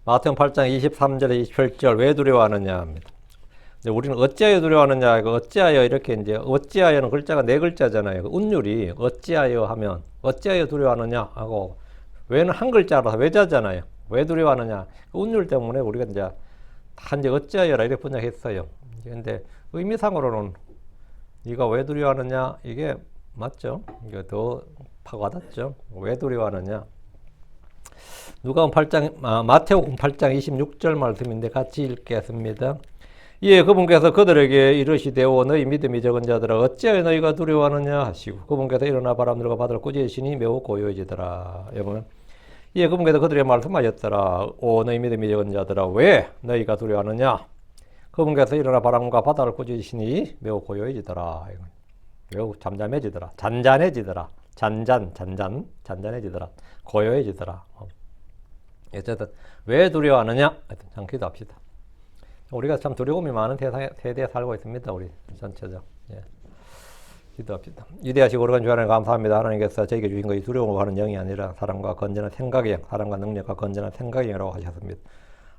마태복음 8장 23절에 27절 왜 두려워하느냐 합니다. 근데 우리는 어찌하여 두려워하느냐, 이거 어찌하여 이렇게 이제 어찌하여는 글자가 네 글자잖아요. 운율이 어찌하여 하면 어찌하여 두려워하느냐 하고 왜는 한 글자라서 외자잖아요. 왜 두려워하느냐. 운율 때문에 우리가 이제 단지 어찌하여라 이렇게 번역했어요. 근데 의미상으로는 네가 왜 두려워하느냐 이게 맞죠. 이게 더 파고와닿죠. 왜 두려워하느냐. 누가복음 8장, 마태복음 8장 26절 말씀인데 같이 읽겠습니다. 예, 그분께서 그들에게 이르시되오 너희 믿음이 적은 자들아 어찌하여 너희가 두려워하느냐 하시고 그분께서 일어나 바람들과 바다를 꾸짖으시니 매우 고요해지더라. 여러분, 예, 그분께서 그들에게 말씀하셨더라. 오 너희 믿음이 적은 자들아 왜 너희가 두려워하느냐. 그분께서 일어나 바람과 바다를 꾸짖으시니 매우 고요해지더라. 매우 잠잠해지더라. 잔잔해지더라. 잔잔해지더라. 고요해지더라. 어쨌든 왜 두려워하느냐? 참 기도합시다. 우리가 참 두려움이 많은 세대에 살고 있습니다. 우리 전체적. 예. 기도합시다. 위대하시고 거룩한 주 하나님 감사합니다. 하나님께서 저에게 주신 것이 두려움을 하는 영이 아니라 사랑과 건전한 생각의 영, 사랑과 능력과 건전한 생각의 영이라고 하셨습니다.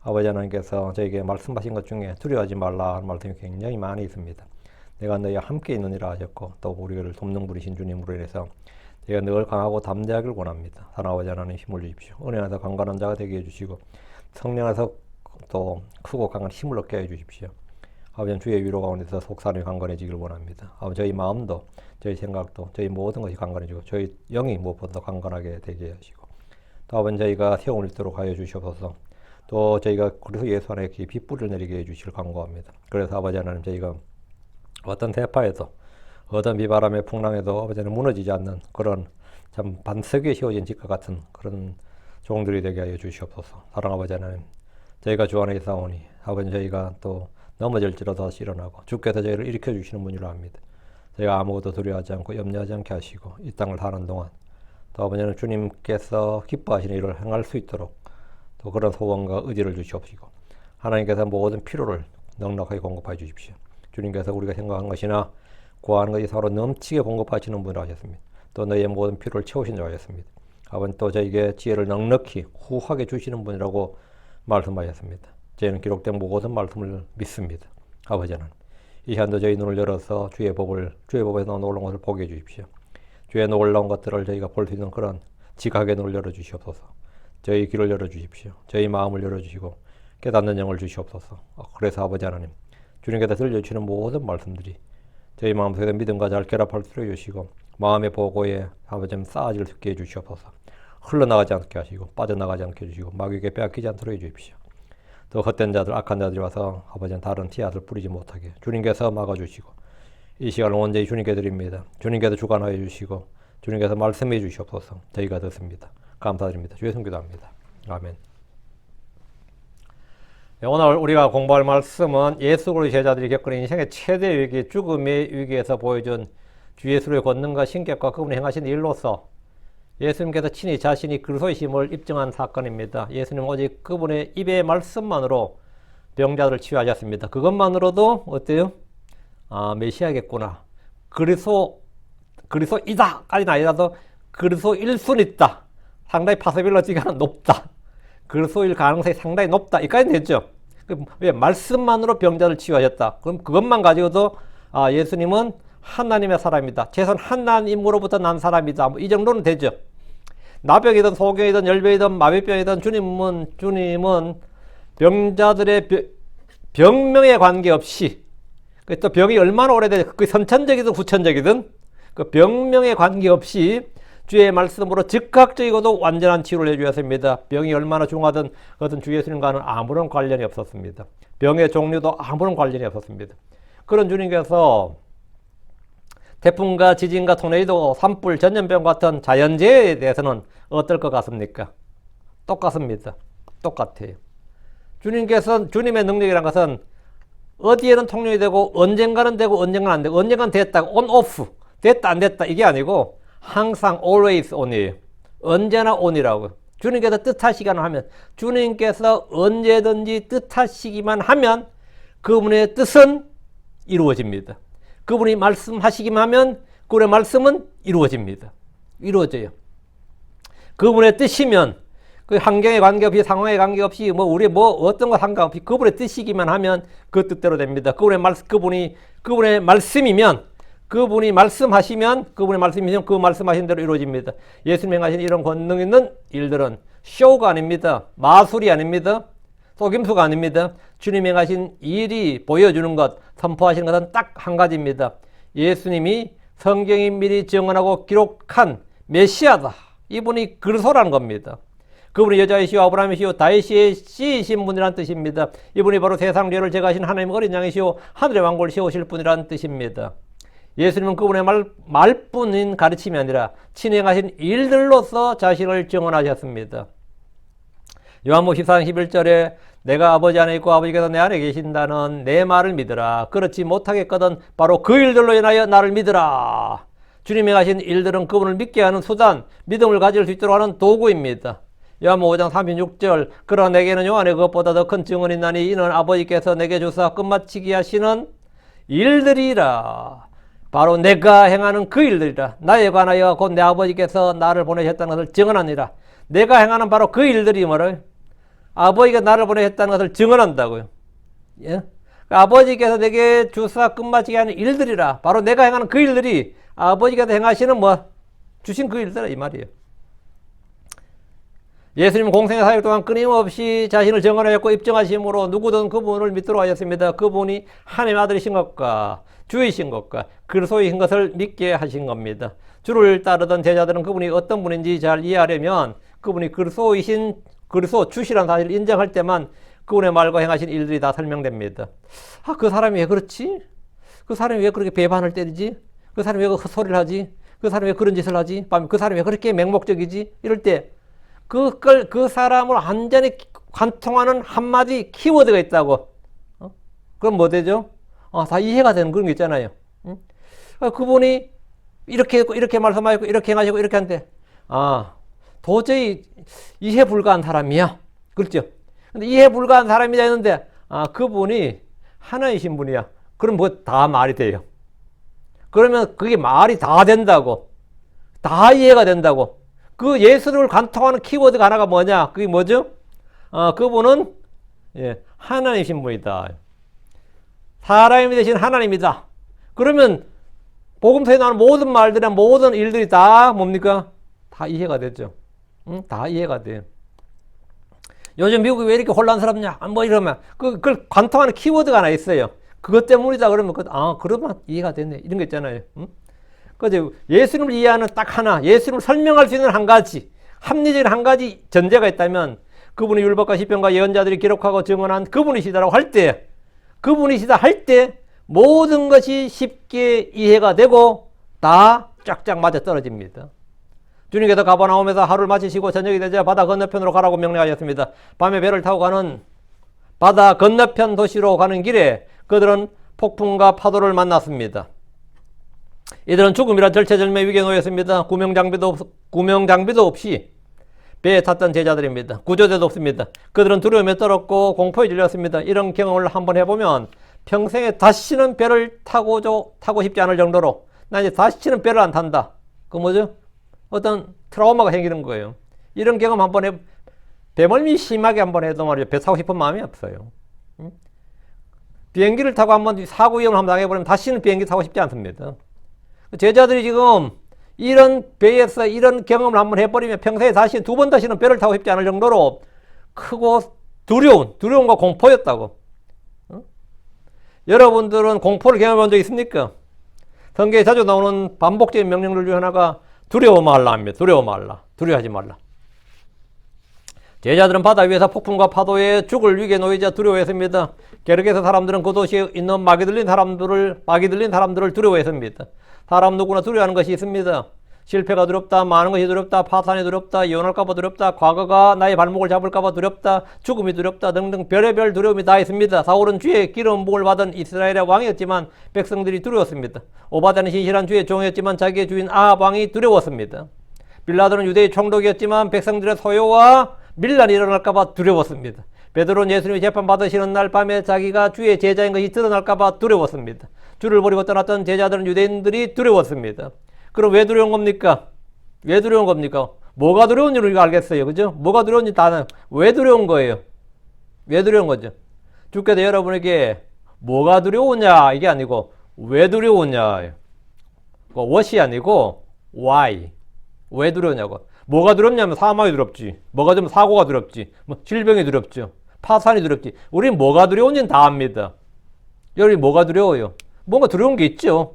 아버지 하나님께서 저에게 말씀하신 것 중에 두려워하지 말라 하는 말씀이 굉장히 많이 있습니다. 내가 너희와 함께 있느니라 하셨고 또 우리를 돕는 분이신 주님으로 인해서 내가 늘 강하고 담대하길 원합니다. 사랑하는 아버지 하나님 힘을 주십시오. 은혜 안에서 강건한 자가 되게 해주시고 성령 안에서 또 크고 강한 힘을 얻게 해주십시오. 아버지 주의 위로 가운데서 속사람이 강건해지길 원합니다. 아버지 저희 마음도 저희 생각도 저희 모든 것이 강건해지고 저희 영이 무엇보다 강건하게 되게 하시고 또 아버지 저희가 세움을 있도록 하여 주시옵소서. 또 저희가 그리스도 예수 안에 깊이 뿌리를 내리게 해주시길 간구합니다. 그래서 아버지 하나님 저희가 어떤 대파에도 어떤 비바람의 풍랑에도 아버지는 무너지지 않는 그런 참 반석에 씌워진 집과 같은 그런 종들이 되게 하여 주시옵소서. 사랑 아버지 하나님 저희가 주 안에 있사오니 아버지 저희가 또 넘어질지라도 다시 일어나고 주께서 저희를 일으켜 주시는 분이라 합니다. 저희가 아무것도 두려워하지 않고 염려하지 않게 하시고 이 땅을 사는 동안 또 아버지는 주님께서 기뻐하시는 일을 행할 수 있도록 또 그런 소원과 의지를 주시옵시고 하나님께서 모든 필요를 넉넉하게 공급해 주십시오. 주님께서 우리가 생각한 것이나 구하는 것이 서로 넘치게 공급하시는 분이라 하셨습니다. 또 너희의 모든 필요를 채우신 줄 하셨습니다. 아버지 또 저에게 지혜를 넉넉히 후하게 주시는 분이라고 말씀하셨습니다. 저희는 기록된 모든 말씀을 믿습니다. 아버지 하나님 이 시간도 저희 눈을 열어서 주의 법에서 놀라운 것을 보게 해주십시오. 주의 놀라운 것들을 저희가 볼 수 있는 그런 지각의 눈을 열어주시옵소서. 저희 귀를 열어주십시오. 저희 마음을 열어주시고 깨닫는 영을 주시옵소서. 그래서 아버지 하나님 주님께서 들려주시는 모든 말씀들이 저희 마음속에 믿음과 잘 결합할 수 있게 해주시고 마음의 보고에 아버지 쌓아질 수 있게 해주시옵소서. 흘러나가지 않게 하시고 빠져나가지 않게 해주시고 마귀에게 빼앗기지 않도록 해주십시오. 또 헛된 자들 악한 자들이 와서 아버지는 다른 씨앗을 뿌리지 못하게 주님께서 막아주시고 이 시간을 온전히 주님께 드립니다. 주님께서 주관하여 주시고 주님께서 말씀해 주시옵소서. 저희가 듣습니다. 감사드립니다. 주의 손 기도합니다. 아멘. 오늘 우리가 공부할 말씀은 예수 그리스도의 제자들이 겪은 인생의 최대 위기, 죽음의 위기에서 보여준 주 예수의 권능과 신격과 그분이 행하신 일로서 예수님께서 친히 자신이 그리스도이심을 입증한 사건입니다. 예수님 오직 그분의 입의 말씀만으로 병자들을 치유하셨습니다. 그것만으로도 어때요? 메시아겠구나. 그리스도이다까지는 아니라도 그리스도일 수는 있다. 상당히 파서빌러지가 높다. 그리스도일 가능성이 상당히 높다. 이까지는 됐죠. 왜? 말씀만으로 병자를 치유하셨다. 그럼 그것만 가지고도 예수님은 하나님의 사람이다. 최소한 하나님으로부터 난 사람이다. 이 정도는 되죠. 나병이든 소경이든 열병이든 마비병이든 주님은 병자들의 병명에 관계없이 또 병이 얼마나 오래되든 그 선천적이든 후천적이든 그 병명에 관계없이 주의 말씀으로 즉각적이고도 완전한 치유를 해주셨습니다. 병이 얼마나 중하든 그것은 주 예수님과는 아무런 관련이 없었습니다. 병의 종류도 아무런 관련이 없었습니다. 그런 주님께서 태풍과 지진과 토네이도, 산불, 전염병 같은 자연재해에 대해서는 어떨 것 같습니까? 똑같습니다. 똑같아요. 주님께서 주님의 능력이라는 것은 어디에는 통용이 되고 언젠가는 되고 언젠가는 안 되고 언젠가는 됐다, on, off, 됐다 안 됐다 이게 아니고 항상 always on이에요. 언제나 on이라고. 주님께서 뜻하시기만 하면 주님께서 언제든지 뜻하시기만 하면 그분의 뜻은 이루어집니다. 그분이 말씀하시기만 하면 그분의 말씀은 이루어집니다. 이루어져요. 그분의 뜻이면 그 환경에 관계없이 상황에 관계없이 뭐 우리 뭐 어떤 거 상관없이 그분의 뜻이기만 하면 그 뜻대로 됩니다. 그분의 말씀이면 그분이 말씀하시면 그 말씀하신 대로 이루어집니다. 예수님 행하신 이런 권능 있는 일들은 쇼가 아닙니다. 마술이 아닙니다. 속임수가 아닙니다. 주님 행하신 일이 보여주는 것, 선포하시는 것은 딱 한 가지입니다. 예수님이 성경이 미리 증언하고 기록한 메시아다. 이분이 그리스도라는 겁니다. 그분이 여자이시오 아브라함이시오 다윗의 씨이신 분이라는 뜻입니다. 이분이 바로 세상 죄를 제거하신 하나님의 어린 양이시오 하늘의 왕국을 세우실 분이라는 뜻입니다. 예수님은 그분의 말뿐인 가르침이 아니라 진행하신 일들로서 자신을 증언하셨습니다. 요한복음 14장 11절에 내가 아버지 안에 있고 아버지께서 내 안에 계신다는 내 말을 믿으라. 그렇지 못하겠거든 바로 그 일들로 인하여 나를 믿으라. 주님이 하신 일들은 그분을 믿게 하는 수단, 믿음을 가질 수 있도록 하는 도구입니다. 요한복음 5장 36절 그러나 내게는 요한의 그것보다 더 큰 증언이 있나니 이는 아버지께서 내게 주사 끝마치게 하시는 일들이라. 바로 내가 행하는 그 일들이라. 나에 관하여 곧 내 아버지께서 나를 보내셨다는 것을 증언하니라. 내가 행하는 바로 그 일들이 뭐를? 아버지가 나를 보내셨다는 것을 증언한다고요. 예? 아버지께서 내게 주사 끝마치게 하는 일들이라. 바로 내가 행하는 그 일들이 아버지께서 행하시는 주신 그 일들이라 이 말이에요. 예수님은 공생의 사역 동안 끊임없이 자신을 증언하였고 입증하심으로 누구든 그분을 믿도록 하셨습니다. 그분이 하나님의 아들이신 것과 주이신 것과 그리스도이신 것을 믿게 하신 겁니다. 주를 따르던 제자들은 그분이 어떤 분인지 잘 이해하려면 그분이 그리스도 주시라는 사실을 인정할 때만 그분의 말과 행하신 일들이 다 설명됩니다. 그 사람이 왜 그렇지? 그 사람이 왜 그렇게 배반을 때리지? 그 사람이 왜 헛소리를 하지? 그 사람이 왜 그런 짓을 하지? 그 사람이 왜 그렇게 맹목적이지? 이럴 때 그 사람을 완전히 관통하는 한마디 키워드가 있다고. 그럼 뭐 되죠? 다 이해가 되는 그런 게 있잖아요. 그분이 이렇게 말씀하시고, 이렇게 행하시고, 이렇게 한데, 도저히 이해 불가한 사람이야. 그렇죠? 근데 이해 불가한 사람이다 했는데, 그분이 하나이신 분이야. 그럼 뭐 다 말이 돼요. 그러면 그게 말이 다 된다고. 다 이해가 된다고. 그 예수를 관통하는 키워드가 하나가 뭐냐? 그게 뭐죠? 그분은 하나님이신 분이다. 사람이 되신 하나님이다. 그러면 복음서에 나오는 모든 말들이나 모든 일들이 다 뭡니까? 다 이해가 되죠. 다 이해가 돼요. 요즘 미국이 왜 이렇게 혼란스럽냐? 이러면 그걸 관통하는 키워드가 하나 있어요. 그것 때문이다 그러면 그러면 이해가 됐네. 이런 거 있잖아요. 그죠? 예수님을 이해하는 딱 하나, 예수님을 설명할 수 있는 한 가지, 합리적인 한 가지 전제가 있다면 그분이 율법과 시편과 예언자들이 기록하고 증언한 그분이시다라고 할 때, 그분이시다 할 때 모든 것이 쉽게 이해가 되고 다 쫙쫙 맞아 떨어집니다. 주님께서 가버나움에서 하루를 마치시고 저녁이 되자 바다 건너편으로 가라고 명령하셨습니다. 밤에 배를 타고 가는 바다 건너편 도시로 가는 길에 그들은 폭풍과 파도를 만났습니다. 이들은 죽음이란 절체절명의 위기에 놓였습니다. 구명장비도 없이 배에 탔던 제자들입니다. 구조대도 없습니다. 그들은 두려움에 떨었고 공포에 질렸습니다. 이런 경험을 한번 해보면 평생에 다시는 배를 타고 싶지 않을 정도로 나 이제 다시는 배를 안 탄다. 그 뭐죠? 어떤 트라우마가 생기는 거예요. 이런 경험 한번 배멀미 심하게 한번 해도 말이죠. 배 타고 싶은 마음이 없어요. 비행기를 타고 한번 사고 위험을 한번 당해버리면 다시는 비행기 타고 싶지 않습니다. 제자들이 지금 이런 배에서 이런 경험을 한번 해버리면 평생에 두 번 다시는 배를 타고 싶지 않을 정도로 크고 두려움과 공포였다고. 여러분들은 공포를 경험해 본 적 있습니까? 성경에 자주 나오는 반복적인 명령들 중 하나가 두려워 말라입니다. 두려워 말라. 두려워하지 말라. 제자들은 바다 위에서 폭풍과 파도에 죽을 위기에 놓이자 두려워했습니다. 게르게서 사람들은 그 도시에 있는 마귀 들린 사람들을 두려워했습니다. 사람 누구나 두려워하는 것이 있습니다. 실패가 두렵다, 많은 것이 두렵다, 파산이 두렵다, 이혼할까봐 두렵다, 과거가 나의 발목을 잡을까봐 두렵다, 죽음이 두렵다 등등 별의별 두려움이 다 있습니다. 사울은 주의 기름 부음을 받은 이스라엘의 왕이었지만 백성들이 두려웠습니다. 오바댜는 신실한 주의 종이었지만 자기의 주인 아합 왕이 두려웠습니다. 빌라도는 유대의 총독이었지만 백성들의 소요와 밀란이 일어날까봐 두려웠습니다. 베드로는 예수님이 재판받으시는 날 밤에 자기가 주의 제자인 것이 드러날까봐 두려웠습니다. 주를 버리고 떠났던 제자들은 유대인들이 두려웠습니다. 그럼 왜 두려운 겁니까? 왜 두려운 겁니까? 뭐가 두려운지 우리가 알겠어요. 그죠? 뭐가 두려운지 다, 왜 두려운 거예요? 왜 두려운 거죠? 주께서 여러분에게 뭐가 두려우냐 이게 아니고 왜 두려우냐. what이 아니고 why. 왜 두려우냐고. 뭐가 두렵냐면 사망이 두렵지. 뭐가 두려면 사고가 두렵지. 뭐 질병이 두렵죠. 파산이 두렵지. 우린 뭐가 두려운지는 다 압니다. 여러분이 뭐가 두려워요? 뭔가 두려운 게 있죠.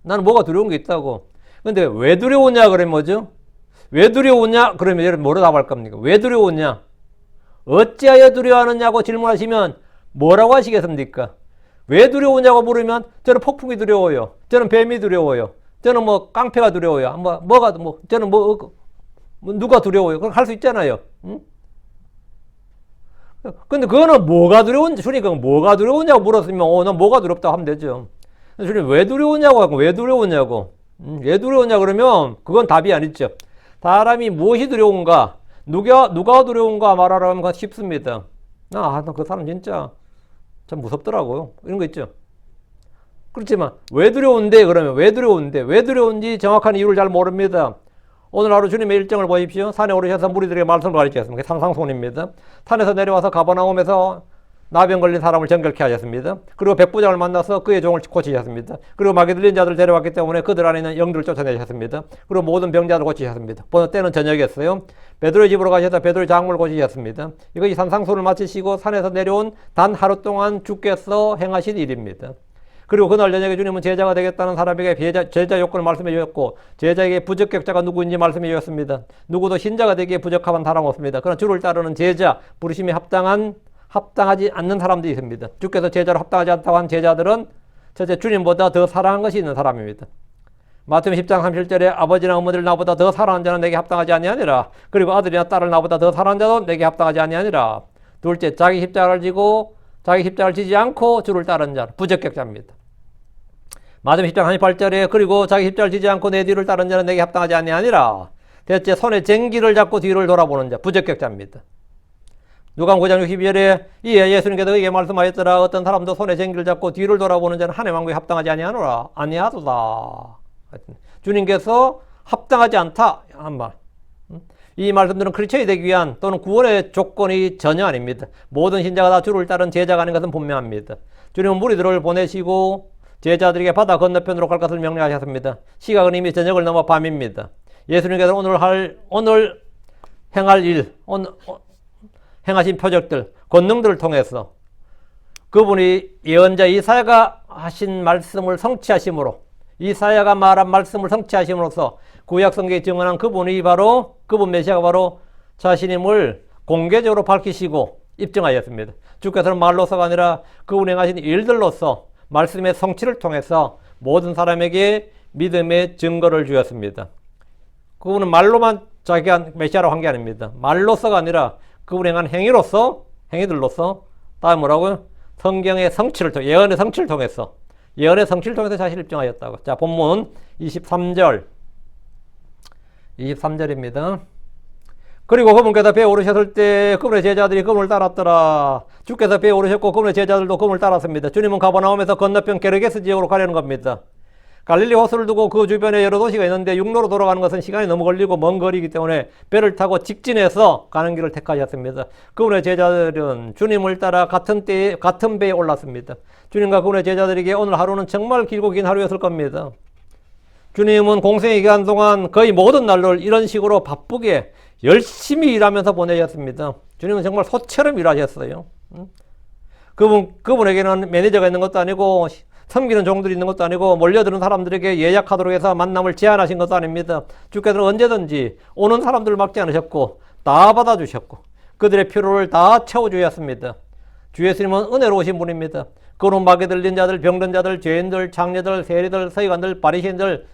나는 뭐가 두려운 게 있다고. 근데 왜 두려우냐 그러면 뭐죠? 왜 두려우냐 그러면 여러분 뭐로 답할 겁니까? 왜 두려우냐? 어찌하여 두려워하느냐고 질문하시면 뭐라고 하시겠습니까? 왜 두려우냐고 물으면 저는 폭풍이 두려워요. 저는 뱀이 두려워요. 저는 뭐 깡패가 두려워요. 저는 누가 두려워요. 그럼 할 수 있잖아요. 응? 근데 그거는 뭐가 두려운지, 주님이 뭐가 두려우냐고 물었으면, 난 뭐가 두렵다고 하면 되죠. 주님 왜 두려우냐고 하고, 왜 두려우냐고. 왜 두려우냐 그러면 그건 답이 아니죠. 사람이 무엇이 두려운가, 누가 두려운가 말하라면 쉽습니다. 그 사람 진짜 참 무섭더라고요. 이런 거 있죠. 그렇지만 왜 두려운데 그러면 왜 두려운지 정확한 이유를 잘 모릅니다. 오늘 하루 주님의 일정을 보십시오. 산에 오르셔서 무리들에게 말씀을 가르치셨습니다. 상상손입니다. 산에서 내려와서 가버나움에서 나병 걸린 사람을 정결케 하셨습니다. 그리고 백부장을 만나서 그의 종을 고치셨습니다. 그리고 마귀 들린 자들 데려왔기 때문에 그들 안에 있는 영들을 쫓아내셨습니다. 그리고 모든 병자를 고치셨습니다. 때는 저녁이었어요. 베드로의 집으로 가셔서 베드로의 장물 고치셨습니다. 이것이 산상소를 마치시고 산에서 내려온 단 하루 동안 주께서 행하신 일입니다. 그리고 그날 저녁에 주님은 제자가 되겠다는 사람에게 제자 요건을 말씀해 주셨고, 제자에게 부적격자가 누구인지 말씀해 주셨습니다. 누구도 신자가 되기에 부적합한 사람 없습니다. 그러나 주를 따르는 제자, 부르심이 합당하지 않는 사람들이 있습니다. 주께서 제자로 합당하지 않다고 한 제자들은 첫째 주님보다 더 사랑한 것이 있는 사람입니다. 마태복음 10장 37절에 아버지나 어머니를 나보다 더 사랑하는 자는 내게 합당하지 아니하니라. 그리고 아들이나 딸을 나보다 더 사랑하는 자도 내게 합당하지 아니하니라. 둘째, 자기 십자가를 지고 자기 십자가를 지지 않고 주를 따르는 자, 부적격자입니다. 마태복음 10장 38절에 그리고 자기 십자가를 지지 않고 내 뒤를 따르는 자는 내게 합당하지 아니하니라. 대체 손에 쟁기를 잡고 뒤를 돌아보는 자, 부적격자입니다. 누가복음 9장 62절에 이에 예수님께서 그에게 말씀하였더라. 어떤 사람도 손에 쟁기를 잡고 뒤를 돌아보는 자는 하나님의 왕국에 합당하지 아니하도다. 주님께서 합당하지 않다 한 말. 이 말씀들은 크리스천이 되기 위한 또는 구원의 조건이 전혀 아닙니다. 모든 신자가 다 주를 따른 제자가 아닌 것은 분명합니다. 주님은 무리들을 보내시고 제자들에게 바다 건너편으로 갈 것을 명령하셨습니다. 시각은 이미 저녁을 넘어 밤입니다. 예수님께서 오늘 행할 일, 행하신 표적들, 권능들을 통해서 그분이 예언자 이사야가 하신 말씀을 성취하심으로, 이사야가 말한 말씀을 성취하심으로써 구약성경에 증언한 그분 메시아가 바로 자신임을 공개적으로 밝히시고 입증하였습니다. 주께서는 말로서가 아니라 그분이 행하신 일들로서 말씀의 성취를 통해서 모든 사람에게 믿음의 증거를 주었습니다. 그분은 말로만 자기가 메시아라고 한 게 아닙니다. 말로서가 아니라 그분이 행한 행위들로서 다음 뭐라고요? 성경의 성취를 통해, 예언의 성취를 통해서 자신을 입증하였다고. 자, 본문 23절입니다. 그리고 그분께서 배에 오르셨을 때 그분의 제자들이 그분을 따랐더라. 주께서 배에 오르셨고 그분의 제자들도 그분을 따랐습니다. 주님은 가버나움에서 건너편 게르게스 지역으로 가려는 겁니다. 갈릴리 호수를 두고 그 주변에 여러 도시가 있는데 육로로 돌아가는 것은 시간이 너무 걸리고 먼 거리이기 때문에 배를 타고 직진해서 가는 길을 택하셨습니다. 그분의 제자들은 주님을 따라 같은 배에 올랐습니다. 주님과 그분의 제자들에게 오늘 하루는 정말 길고 긴 하루였을 겁니다. 주님은 공생의 기간 동안 거의 모든 날을 이런 식으로 바쁘게 열심히 일하면서 보내셨습니다. 주님은 정말 소처럼 일하셨어요. 그분에게는 매니저가 있는 것도 아니고 섬기는 종들이 있는 것도 아니고 몰려드는 사람들에게 예약하도록 해서 만남을 제한하신 것도 아닙니다. 주께서는 언제든지 오는 사람들을 막지 않으셨고 다 받아주셨고 그들의 필요를 다 채워주셨습니다. 주 예수님은 은혜로우신 분입니다. 그는 마귀 들린 자들, 병든 자들, 죄인들, 장녀들, 세리들, 서기관들, 바리새인들,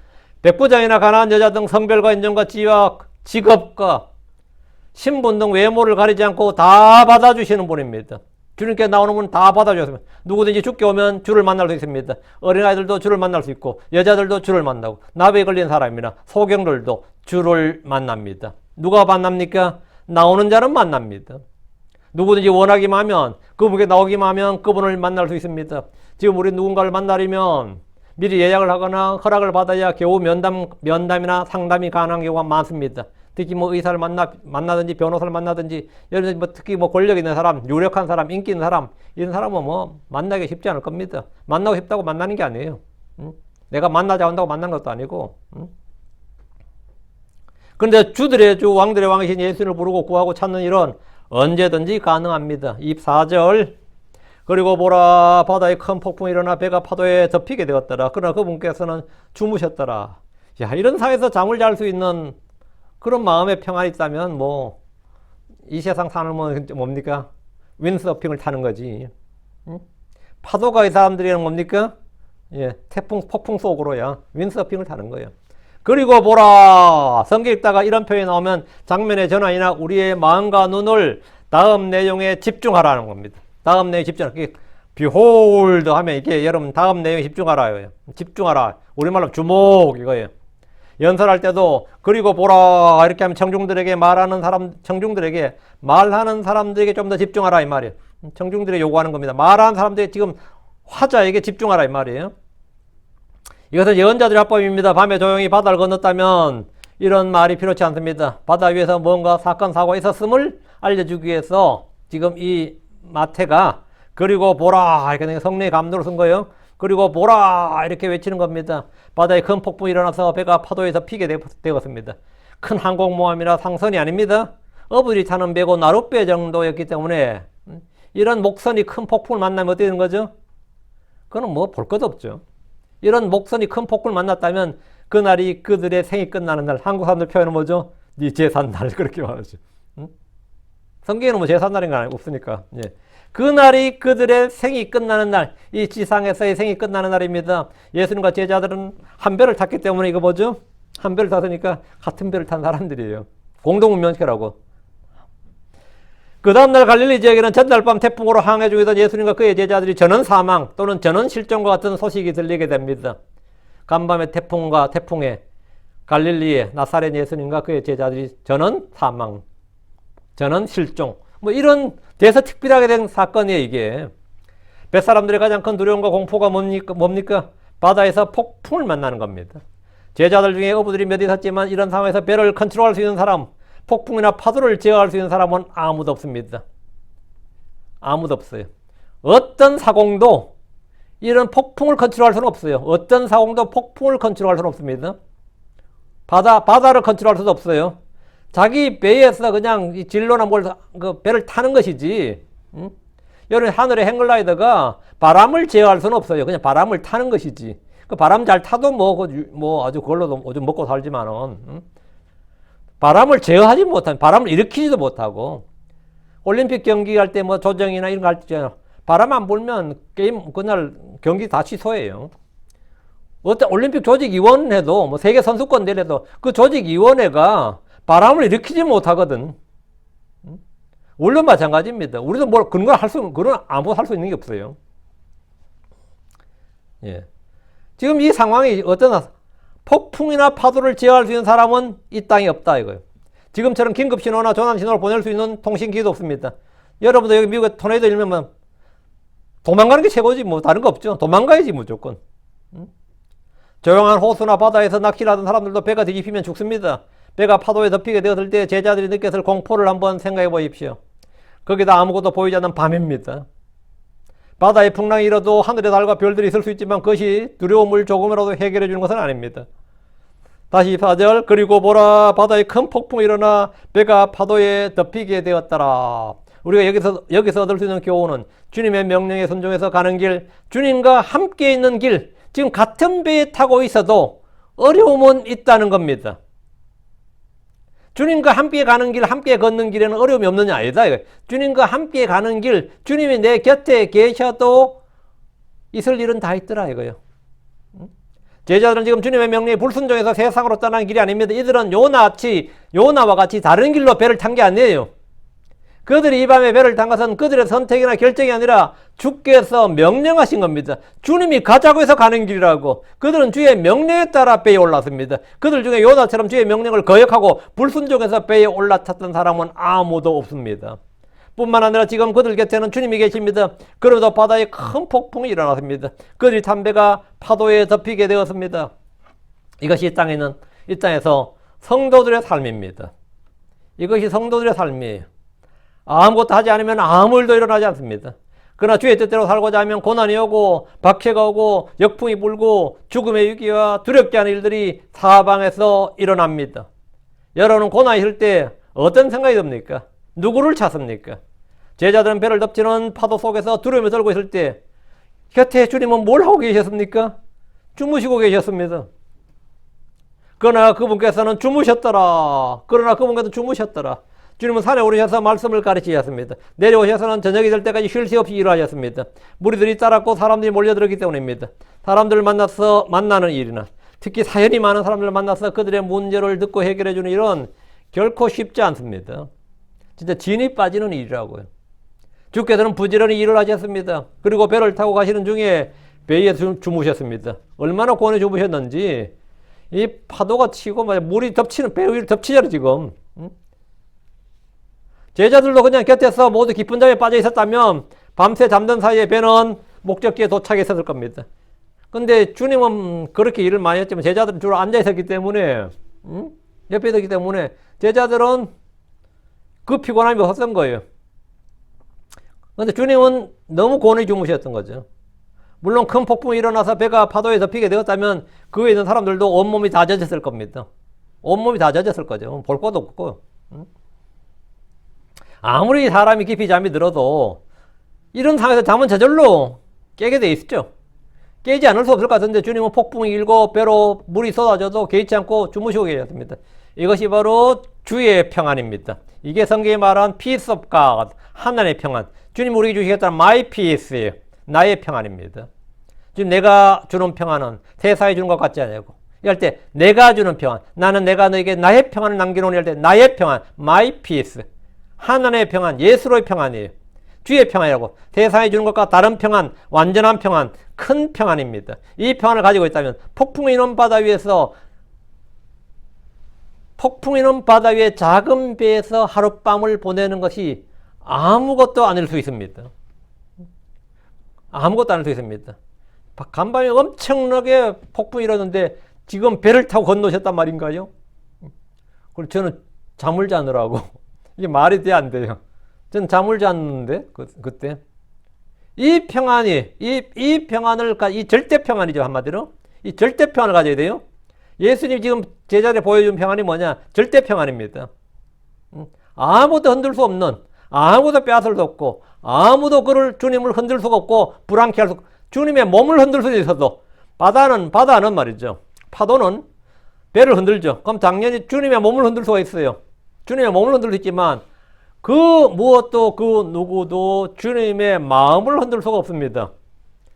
백부장이나 가난한 여자 등 성별과 인종과 지위와 직업과 신분 등 외모를 가리지 않고 다 받아주시는 분입니다. 주님께 나오는 분은 다 받아주셨습니다. 누구든지 주께 오면 주를 만날 수 있습니다. 어린아이들도 주를 만날 수 있고 여자들도 주를 만나고 나병에 걸린 사람이나 소경들도 주를 만납니다. 누가 만납니까? 나오는 자는 만납니다. 누구든지 원하기만 하면, 그분께 나오기만 하면 그분을 만날 수 있습니다. 지금 우리 누군가를 만나려면 미리 예약을 하거나 허락을 받아야 겨우 면담이나 상담이 가능한 경우가 많습니다. 특히 뭐 의사를 만나든지 변호사를 만나든지, 예를 들어 뭐 특히 뭐 권력 있는 사람, 유력한 사람, 인기 있는 사람, 이런 사람은 뭐 만나기 쉽지 않을 겁니다. 만나고 싶다고 만나는 게 아니에요. 내가 만나자 한다고 만나는 것도 아니고. 그런데 주들의 주, 왕들의 왕이신 예수를 부르고 구하고 찾는 일은 언제든지 가능합니다. 24절. 그리고 보라, 바다에 큰 폭풍이 일어나 배가 파도에 덮이게 되었더라. 그러나 그분께서는 주무셨더라. 야, 이런 상황에서 잠을 잘 수 있는 그런 마음의 평안이 있다면 뭐 이 세상 사는 건 뭡니까? 윈드서핑을 타는 거지. 파도가 이 사람들이랑 뭡니까? 예, 태풍, 폭풍 속으로야 윈드서핑을 타는 거예요. 그리고 보라, 성경 읽다가 이런 표현이 나오면 장면의 전환이나 우리의 마음과 눈을 다음 내용에 집중하라는 겁니다. 다음 내용에 집중하라. behold 하면 이게 여러분 다음 내용에 집중하라요. 집중하라. 우리말로 주목 이거예요. 연설할 때도 그리고 보라 이렇게 하면 청중들에게 말하는 사람들에게 좀 더 집중하라 이 말이에요. 청중들이 요구하는 겁니다. 말하는 사람들이 지금 화자에게 집중하라 이 말이에요. 이것은 예언자들의 화법입니다. 밤에 조용히 바다를 건넜다면 이런 말이 필요치 않습니다. 바다 위에서 뭔가 사건 사고가 있었음을 알려주기 위해서 지금 이 마태가 그리고 보라 이렇게 성령의 감동을 쓴 거예요. 그리고 보라 이렇게 외치는 겁니다. 바다에 큰 폭풍이 일어나서 배가 파도에 덮이게 되었습니다. 큰 항공모함이나 상선이 아닙니다. 어부들이 타는 배고 나룻배 정도였기 때문에 이런 목선이 큰 폭풍을 만나면 어떻게 되는 거죠? 그건 뭐 볼 것도 없죠. 이런 목선이 큰 폭풍을 만났다면 그날이 그들의 생이 끝나는 날. 한국 사람들 표현은 뭐죠? 네 제삿날 그렇게 말하죠. 성경에는 뭐 제삿날인 거 없으니까. 예. 그날이 그들의 생이 끝나는 날, 이 지상에서의 생이 끝나는 날입니다. 예수님과 제자들은 한 배를 탔기 때문에 이거 뭐죠? 한 배를 탔으니까 같은 배를 탄 사람들이에요. 공동운명체라고. 그 다음날 갈릴리 지역에는 전날 밤 태풍으로 항해 중이던 예수님과 그의 제자들이 전원 사망 또는 전원 실종과 같은 소식이 들리게 됩니다. 간밤에 태풍에 갈릴리에 나사렛 예수님과 그의 제자들이 전원 사망, 전원 실종. 뭐 이런 대서특필하게 된 사건이에요, 이게. 뱃사람들의 가장 큰 두려움과 공포가 뭡니까? 바다에서 폭풍을 만나는 겁니다. 제자들 중에 어부들이 몇 있었지만 이런 상황에서 배를 컨트롤할 수 있는 사람, 폭풍이나 파도를 제어할 수 있는 사람은 아무도 없습니다. 아무도 없어요. 어떤 사공도 이런 폭풍을 컨트롤할 수는 없어요. 어떤 사공도 폭풍을 컨트롤할 수는 없습니다. 바다를 컨트롤할 수도 없어요. 자기 배에서 그냥 진로나 그 배를 타는 것이지. 여러분 하늘의 행글라이더가 바람을 제어할 수는 없어요. 그냥 바람을 타는 것이지. 그 바람 잘 타도 뭐 아주 그걸로도 요즘 먹고 살지만은 바람을 제어하지 못한, 바람을 일으키지도 못하고. 올림픽 경기 할 때 뭐 조정이나 이런 거 할 때 바람 안 불면 게임 그날 경기 다 취소해요. 어떤 올림픽 조직위원회도 뭐 세계 선수권 대회도 그 조직위원회가 바람을 일으키지 못하거든. 우리도 마찬가지입니다. 우리도 그런 걸 아무것도 할 수 있는 게 없어요. 예. 지금 이 상황이 어떠나 폭풍이나 파도를 제어할 수 있는 사람은 이 땅에 없다 이거예요. 지금처럼 긴급 신호나 전환 신호를 보낼 수 있는 통신기도 없습니다. 여러분도 여기 미국에 토네이도 일면 도망가는 게 최고지 뭐 다른 거 없죠. 도망가야지 무조건. 조용한 호수나 바다에서 낚시를 하던 사람들도 배가 뒤집히면 죽습니다. 배가 파도에 덮이게 되었을 때 제자들이 느꼈을 공포를 한번 생각해 보십시오. 거기다 아무것도 보이지 않는 밤입니다. 바다에 풍랑이 일어도 하늘의 달과 별들이 있을 수 있지만 그것이 두려움을 조금이라도 해결해 주는 것은 아닙니다. 다시 4절. 그리고 보라, 바다에 큰 폭풍이 일어나 배가 파도에 덮이게 되었더라. 우리가 여기서 얻을 수 있는 교훈은 주님의 명령에 순종해서 가는 길, 주님과 함께 있는 길, 지금 같은 배에 타고 있어도 어려움은 있다는 겁니다. 주님과 함께 가는 길, 함께 걷는 길에는 어려움이 없느냐? 아니다. 주님과 함께 가는 길, 주님이 내 곁에 계셔도 있을 일은 다 있더라 이거예요. 제자들은 지금 주님의 명령에 불순종해서 세상으로 떠나는 길이 아닙니다. 이들은 요나와 같이 다른 길로 배를 탄 게 아니에요. 그들이 이 밤에 배를 탄 것은 그들의 선택이나 결정이 아니라 주께서 명령하신 겁니다. 주님이 가자고 해서 가는 길이라고. 그들은 주의 명령에 따라 배에 올랐습니다. 그들 중에 요나처럼 주의 명령을 거역하고 불순종해서 배에 올라탔던 사람은 아무도 없습니다. 뿐만 아니라 지금 그들 곁에는 주님이 계십니다. 그러면서 바다에 큰 폭풍이 일어났습니다. 그들이 탄 배가 파도에 덮이게 되었습니다. 이것이 이 땅에서 성도들의 삶입니다. 이것이 성도들의 삶이에요. 아무것도 하지 않으면 아무 일도 일어나지 않습니다. 그러나 주의 뜻대로 살고자 하면 고난이 오고 박해가 오고 역풍이 불고 죽음의 위기와 두렵게 하는 일들이 사방에서 일어납니다. 여러분은 고난이 있을 때 어떤 생각이 듭니까? 누구를 찾습니까? 제자들은 배를 덮치는 파도 속에서 두려움에 떨고 있을 때 곁에 주님은 뭘 하고 계셨습니까? 주무시고 계셨습니다. 그러나 그분께서는 주무셨더라. 주님은 산에 오르셔서 말씀을 가르치셨습니다. 내려오셔서는 저녁이 될 때까지 쉴 새 없이 일하셨습니다. 무리들이 따랐고 사람들이 몰려들었기 때문입니다. 사람들을 만나서 만나는 일이나 특히 사연이 많은 사람들을 만나서 그들의 문제를 듣고 해결해주는 일은 결코 쉽지 않습니다. 진짜 진이 빠지는 일이라고요. 주께서는 부지런히 일을 하셨습니다. 그리고 배를 타고 가시는 중에 배에 주무셨습니다. 얼마나 고뇌 주무셨는지 이 파도가 치고 물이 덮치는 배 위를 덮치잖아요 지금. 제자들도 그냥 곁에서 모두 깊은 잠에 빠져 있었다면 밤새 잠든 사이에 배는 목적지에 도착했을 겁니다. 근데 주님은 그렇게 일을 많이 했지만 제자들은 주로 앉아 있었기 때문에 옆에 있었기 때문에 제자들은 그 피곤함이 없었던 거예요. 근데 주님은 너무 고뇌 주무셨던 거죠. 물론 큰 폭풍이 일어나서 배가 파도에 덮이게 되었다면 그 위에 있는 사람들도 온몸이 다 젖었을 겁니다. 온몸이 다 젖었을 거죠. 볼 것도 없고. 아무리 사람이 깊이 잠이 들어도 이런 상황에서 잠은 저절로 깨게 돼 있죠. 깨지 않을 수 없을 것 같은데 주님은 폭풍이 일고 배로 물이 쏟아져도 개의치 않고 주무시고 계셨습니다. 이것이 바로 주의 평안입니다. 이게 성경이 말한 peace of God, 하나님의 평안. 주님 우리에게 주시겠다는 my peace예요. 나의 평안입니다. 지금 내가 주는 평안은 세상이 주는 것 같지 않고 이럴 때 내가 주는 평안, 나는 내가 너에게 나의 평안을 남겨놓으니 할 때 나의 평안, my peace. 하나님의 평안, 예수로의 평안이에요. 주의 평안이라고. 세상이 주는 것과 다른 평안, 완전한 평안, 큰 평안입니다. 이 평안을 가지고 있다면 폭풍이 있는 바다 위에 작은 배에서 하룻밤을 보내는 것이 아무것도 아닐 수 있습니다. 아무것도 아닐 수 있습니다. 간밤에 엄청나게 폭풍이 일었는데 지금 배를 타고 건너셨단 말인가요? 그리고 저는 잠을 자느라고 이게 말이 돼 안 돼요. 저는 잠을 잤는데 그때 이 평안이 이 평안을 이 절대 평안이죠. 한마디로 이 절대 평안을 가져야 돼요. 예수님 지금 제자들에 보여준 평안이 뭐냐? 절대 평안입니다. 아무도 흔들 수 없는, 아무도 빼앗을 수 없고, 아무도 그를 주님을 흔들 수가 없고 불안케 할 수 없고, 주님의 몸을 흔들 수 있어도 바다는 말이죠. 파도는 배를 흔들죠. 그럼 당연히 주님의 몸을 흔들 수가 있어요. 주님의 몸을 흔들 수 있지만 그 무엇도 그 누구도 주님의 마음을 흔들 수가 없습니다.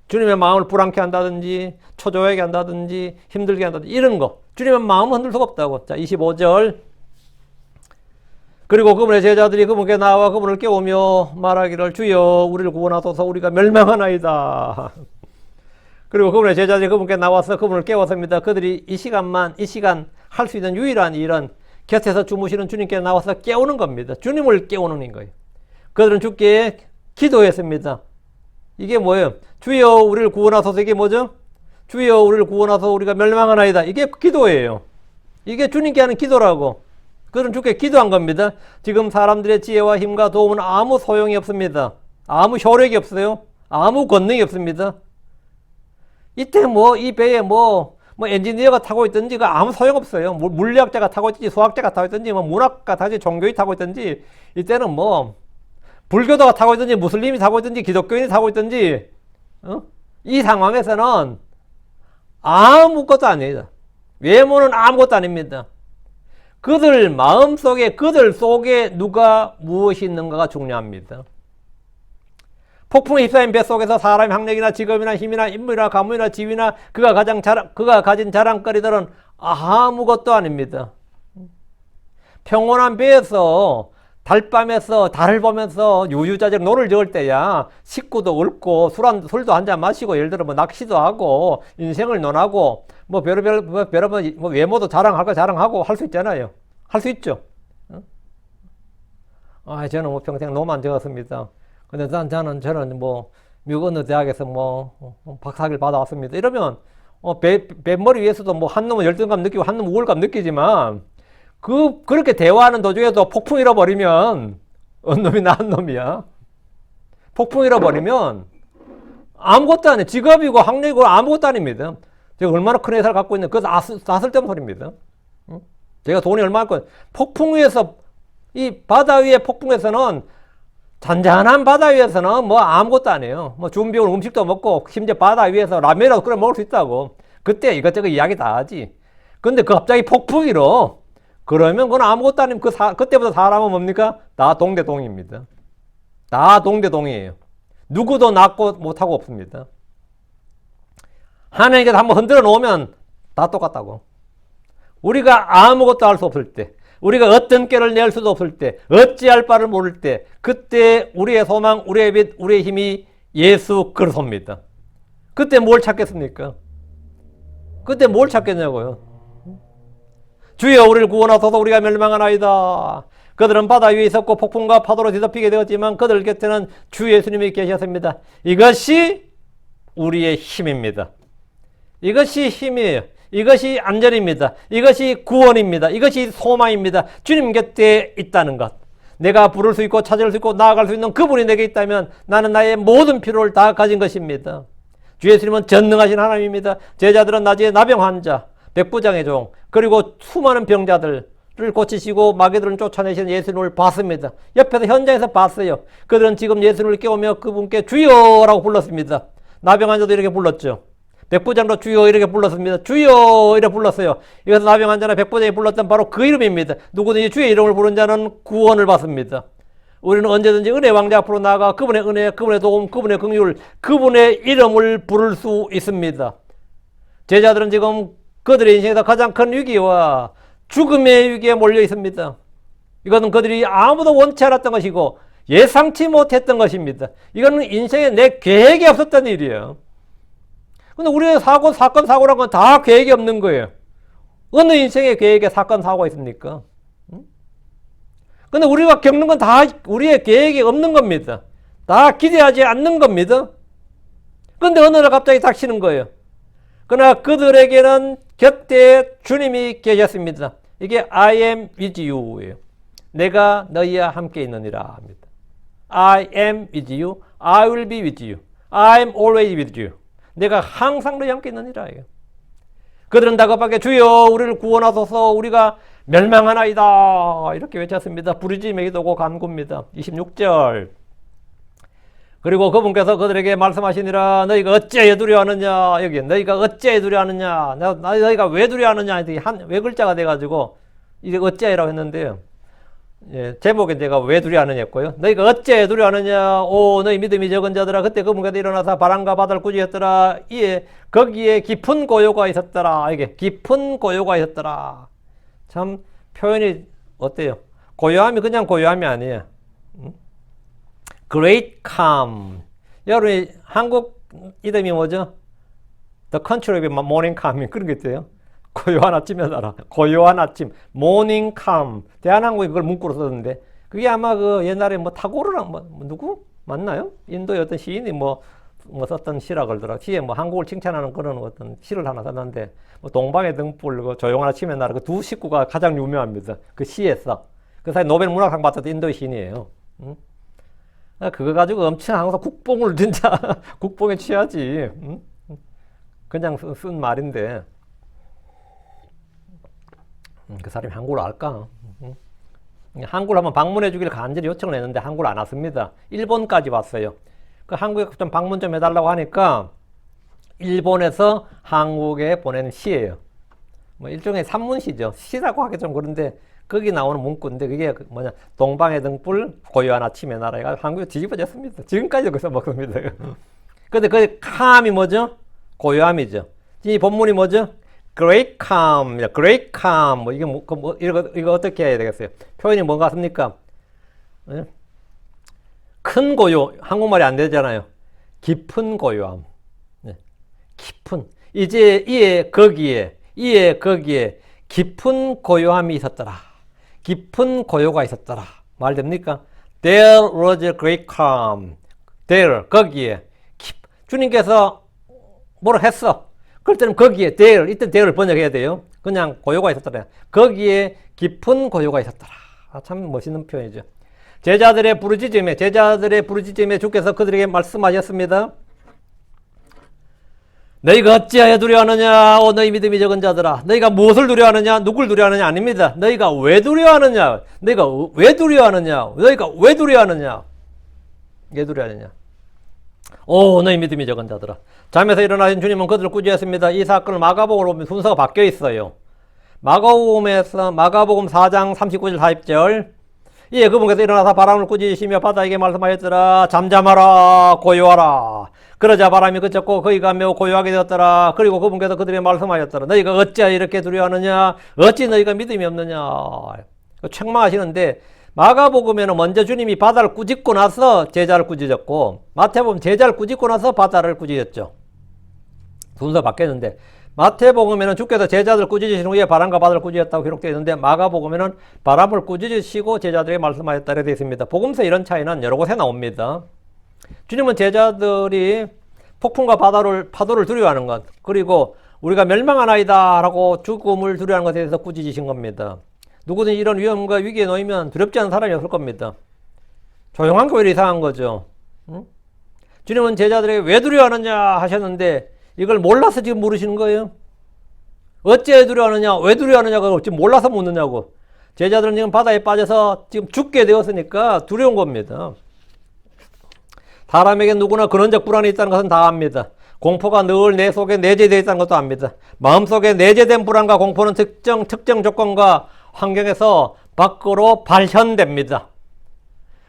주님의 마음을 불안케 한다든지 초조하게 한다든지 힘들게 한다든지 이런 거 주님의 마음을 흔들 수가 없다고. 자 25절 그리고 그분의 제자들이 그분께 나와 그분을 깨우며 말하기를 주여 우리를 구원하소서 우리가 멸망하나이다. 그리고 그분의 제자들이 그분께 나와서 그분을 깨웠습니다. 그들이 이 시간 할 수 있는 유일한 일은 곁에서 주무시는 주님께 나와서 깨우는 겁니다. 주님을 깨우는 거예요. 그들은 주께 기도했습니다. 이게 뭐예요? 주여 우리를 구원하소서. 이게 뭐죠? 주여 우리를 구원하소서 우리가 멸망하나이다. 이게 기도예요. 이게 주님께 하는 기도라고. 그들은 주께 기도한 겁니다. 지금 사람들의 지혜와 힘과 도움은 아무 소용이 없습니다. 아무 효력이 없어요. 아무 권능이 없습니다. 이때 이 배에 엔지니어가 타고 있든지 아무 소용없어요. 물리학자가 타고 있든지 수학자가 타고 있든지 문학가 타고 있든지 종교인이 타고 있든지 이때는 불교도가 타고 있든지 무슬림이 타고 있든지 기독교인이 타고 있든지 이 상황에서는 아무것도 아닙니다. 외모는 아무것도 아닙니다. 그들 마음속에 그들 속에 누가 무엇이 있는가가 중요합니다. 폭풍에 휩싸인 배 속에서 사람의 학력이나 직업이나 힘이나 인물이나 가문이나 지위나 그가 가진 자랑거리들은 아무것도 아닙니다. 평온한 배에서 달밤에서 달을 보면서 유유자적 노를 저을 때야 식구도 읊고 술도 한잔 마시고 예를 들어 낚시도 하고 인생을 논하고 외모도 자랑하고 할 수 있잖아요. 할 수 있죠. 저는 뭐 평생 노만 적었습니다. 근데 저는 뭐 미국 어느 대학에서 뭐 박사학위를 받아왔습니다. 이러면 뱃머리 위에서도 뭐 한 놈은 열등감 느끼고 한 놈은 우월감 느끼지만 그렇게 대화하는 도중에도 폭풍 일어버리면 어느 놈이 나은 놈이야. 폭풍 일어버리면 아무것도 아니에요. 직업이고 학력이고 아무것도 아닙니다. 제가 얼마나 큰 회사를 갖고 있는 그것도 쓸데없는 소리입니다. 제가 돈이 얼마나 있고 폭풍 위에서 이 바다 위의 폭풍에서는 잔잔한 바다 위에서는 뭐 아무것도 아니에요. 뭐 준비온 음식도 먹고 심지어 바다 위에서 라면이라도 끓여 먹을 수 있다고. 그때 이것저것 이야기 다 하지. 근데 갑자기 폭풍이로 그러면 그건 아무것도 아니면 그때부터 사람은 뭡니까? 다 동대동입니다. 다 동대동이에요. 누구도 낫고 못하고 없습니다. 하나님께서 한번 흔들어 놓으면 다 똑같다고. 우리가 아무것도 할 수 없을 때, 우리가 어떤 꾀를 낼 수도 없을 때, 어찌할 바를 모를 때, 그때 우리의 소망, 우리의 빛, 우리의 힘이 예수 그리스도입니다. 그때 뭘 찾겠습니까? 그때 뭘 찾겠냐고요. 주여 우리를 구원하소서 우리가 멸망하나이다. 그들은 바다 위에 있었고 폭풍과 파도로 뒤덮이게 되었지만 그들 곁에는 주 예수님이 계셨습니다. 이것이 우리의 힘입니다. 이것이 힘이에요. 이것이 안전입니다. 이것이 구원입니다. 이것이 소망입니다. 주님 곁에 있다는 것. 내가 부를 수 있고 찾을 수 있고 나아갈 수 있는 그분이 내게 있다면 나는 나의 모든 필요를 다 가진 것입니다. 주 예수님은 전능하신 하나님입니다. 제자들은 낮에 나병 환자, 백부장의 종, 그리고 수많은 병자들을 고치시고 마귀들은 쫓아내시는 예수님을 봤습니다. 옆에서 현장에서 봤어요. 그들은 지금 예수님을 깨우며 그분께 주여라고 불렀습니다. 나병 환자도 이렇게 불렀죠. 백부장도 주여 이렇게 불렀습니다. 주여 이렇게 불렀어요. 이것은 나병 환자나 백부장이 불렀던 바로 그 이름입니다. 누구든지 주의 이름을 부른 자는 구원을 받습니다. 우리는 언제든지 은혜 왕자 앞으로 나아가 그분의 은혜, 그분의 도움, 그분의 긍휼, 그분의 이름을 부를 수 있습니다. 제자들은 지금 그들의 인생에서 가장 큰 위기와 죽음의 위기에 몰려 있습니다. 이것은 그들이 아무도 원치 않았던 것이고 예상치 못했던 것입니다. 이거는 인생에 내 계획이 없었던 일이에요. 근데 우리의 사건, 사고란 건 다 계획이 없는 거예요. 어느 인생의 계획에 사건, 사고가 있습니까? 근데 우리가 겪는 건 다 우리의 계획이 없는 겁니다. 다 기대하지 않는 겁니다. 근데 어느 날 갑자기 닥치는 거예요. 그러나 그들에게는 곁에 주님이 계셨습니다. 이게 I am with you예요. 내가 너희와 함께 있느니라 합니다. I am with you. I will be with you. I am always with you. 내가 항상 너희 함께 있느니라. 그들은 다급하게 주여 우리를 구원하소서 우리가 멸망하나이다 이렇게 외쳤습니다. 부르짖음의 기도고 간구입니다. 26절. 그리고 그분께서 그들에게 말씀하시니라 너희가 어찌하여 두려워하느냐. 여기 너희가 어찌하여 두려워하느냐. 너희가 왜 두려워하느냐. 한 외글자가 돼가지고 이제 어찌하여라고 했는데요. 예, 제목에 내가 왜 두려워하느냐 했고요. 너희가 어찌하여 두려워하느냐. 오 너희 믿음이 적은 자들아 그때 그분께서 일어나서 바람과 바다를 꾸짖었더라. 이에 거기에 깊은 고요가 있었더라. 이게 깊은 고요가 있었더라. 참 표현이 어때요? 고요함이 그냥 고요함이 아니에요. Great calm. 여러분이 한국 이름이 뭐죠? The country of morning calm. 그런 게 있어요. 고요한 아침에 살아. 고요한 아침. morning calm. 대한항공이 그걸 문구로 썼는데 그게 아마 그 옛날에 뭐 타고르랑 뭐 누구 맞나요? 인도의 어떤 시인이 뭐 썼던 시라 그러더라. 시에 뭐 한국을 칭찬하는 그런 어떤 시를 하나 썼는데 뭐 동방의 등불, 그 조용한 아침에 나라 그 두 식구가 가장 유명합니다. 그 시에서 그 사이 노벨 문학상 받았던 인도의 시인이에요. 그거 가지고 엄청 항상 국뽕을 진짜 국뽕에 취하지. 그냥 쓴 말인데 그 사람이 한국어를 알까? 한국을 한번 방문해 주기를 간절히 요청을 했는데 한국을 안 왔습니다. 일본까지 왔어요. 그 한국에 좀 방문 좀 해달라고 하니까 일본에서 한국에 보내는 시예요. 뭐 일종의 산문시죠. 시라고 하기 좀 그런데 거기 나오는 문구인데 그게 뭐냐 동방의 등불 고요한 아침의 나라가 한국에 뒤집어졌습니다. 지금까지도 거기서 먹습니다. 근데 그 calm이 뭐죠? 고요함이죠. 이 본문이 뭐죠? Great calm, great calm. 뭐 이게 이거 어떻게 해야 되겠어요? 표현이 뭔가 같습니까? 큰 고요, 한국말이 안 되잖아요. 깊은 고요함. 깊은. 이제 이에 거기에 깊은 고요함이 있었더라. 깊은 고요가 있었더라. 말 됩니까? There was a great calm. There, 거기에. 주님께서 뭐라 했어. 그럴 때는 거기에, there, 이때 there를 번역해야 돼요. 그냥 고요가 있었더라. 거기에 깊은 고요가 있었더라. 참 멋있는 표현이죠. 제자들의 부르짖음에 주께서 그들에게 말씀하셨습니다. 너희가 어찌하여 두려워하느냐? 오 너희 믿음이 적은 자들아. 너희가 무엇을 두려워하느냐? 누굴 두려워하느냐? 아닙니다. 너희가 왜 두려워하느냐? 너희가 왜 두려워하느냐? 왜 두려워하느냐? 오 너희 믿음이 적은 자들아. 잠에서 일어나신 주님은 그들을 꾸짖었습니다. 이 사건을 마가복음으로 보면 순서가 바뀌어 있어요. 마가복음 4장 39절 40절. 이에 그분께서 일어나서 바람을 꾸짖으시며 바다에게 말씀하였더라. 잠잠하라 고요하라. 그러자 바람이 그쳤고 거기가 매우 고요하게 되었더라. 그리고 그분께서 그들에게 말씀하였더라. 너희가 어찌하여 이렇게 두려워하느냐? 어찌 너희가 믿음이 없느냐? 책망하시는데 마가복음에는 먼저 주님이 바다를 꾸짖고 나서 제자를 꾸짖었고 마태복음 제자를 꾸짖고 나서 바다를 꾸짖었죠. 순서 바뀌었는데 마태복음에는 주께서 제자들 꾸짖으신 후에 바람과 바다를 꾸짖었다고 기록되어 있는데 마가복음에는 바람을 꾸짖으시고 제자들에게 말씀하였다 되어 있습니다. 복음서 이런 차이는 여러 곳에 나옵니다. 주님은 제자들이 폭풍과 파도를 두려워하는 것 그리고 우리가 멸망하나이다 라고 죽음을 두려워하는 것에 대해서 꾸짖으신 겁니다. 누구든지 이런 위험과 위기에 놓이면 두렵지 않은 사람이 없을 겁니다. 조용한 게 왜 이상한 거죠? 응? 주님은 제자들에게 왜 두려워하느냐 하셨는데 이걸 몰라서 지금 물으시는 거예요. 어째 두려워하느냐? 왜 두려워하느냐가 지금 몰라서 묻느냐고. 제자들은 지금 바다에 빠져서 지금 죽게 되었으니까 두려운 겁니다. 사람에게 누구나 근원적 불안이 있다는 것은 다 압니다. 공포가 늘 내 속에 내재되어 있다는 것도 압니다. 마음속에 내재된 불안과 공포는 특정 조건과 환경에서 밖으로 발현됩니다.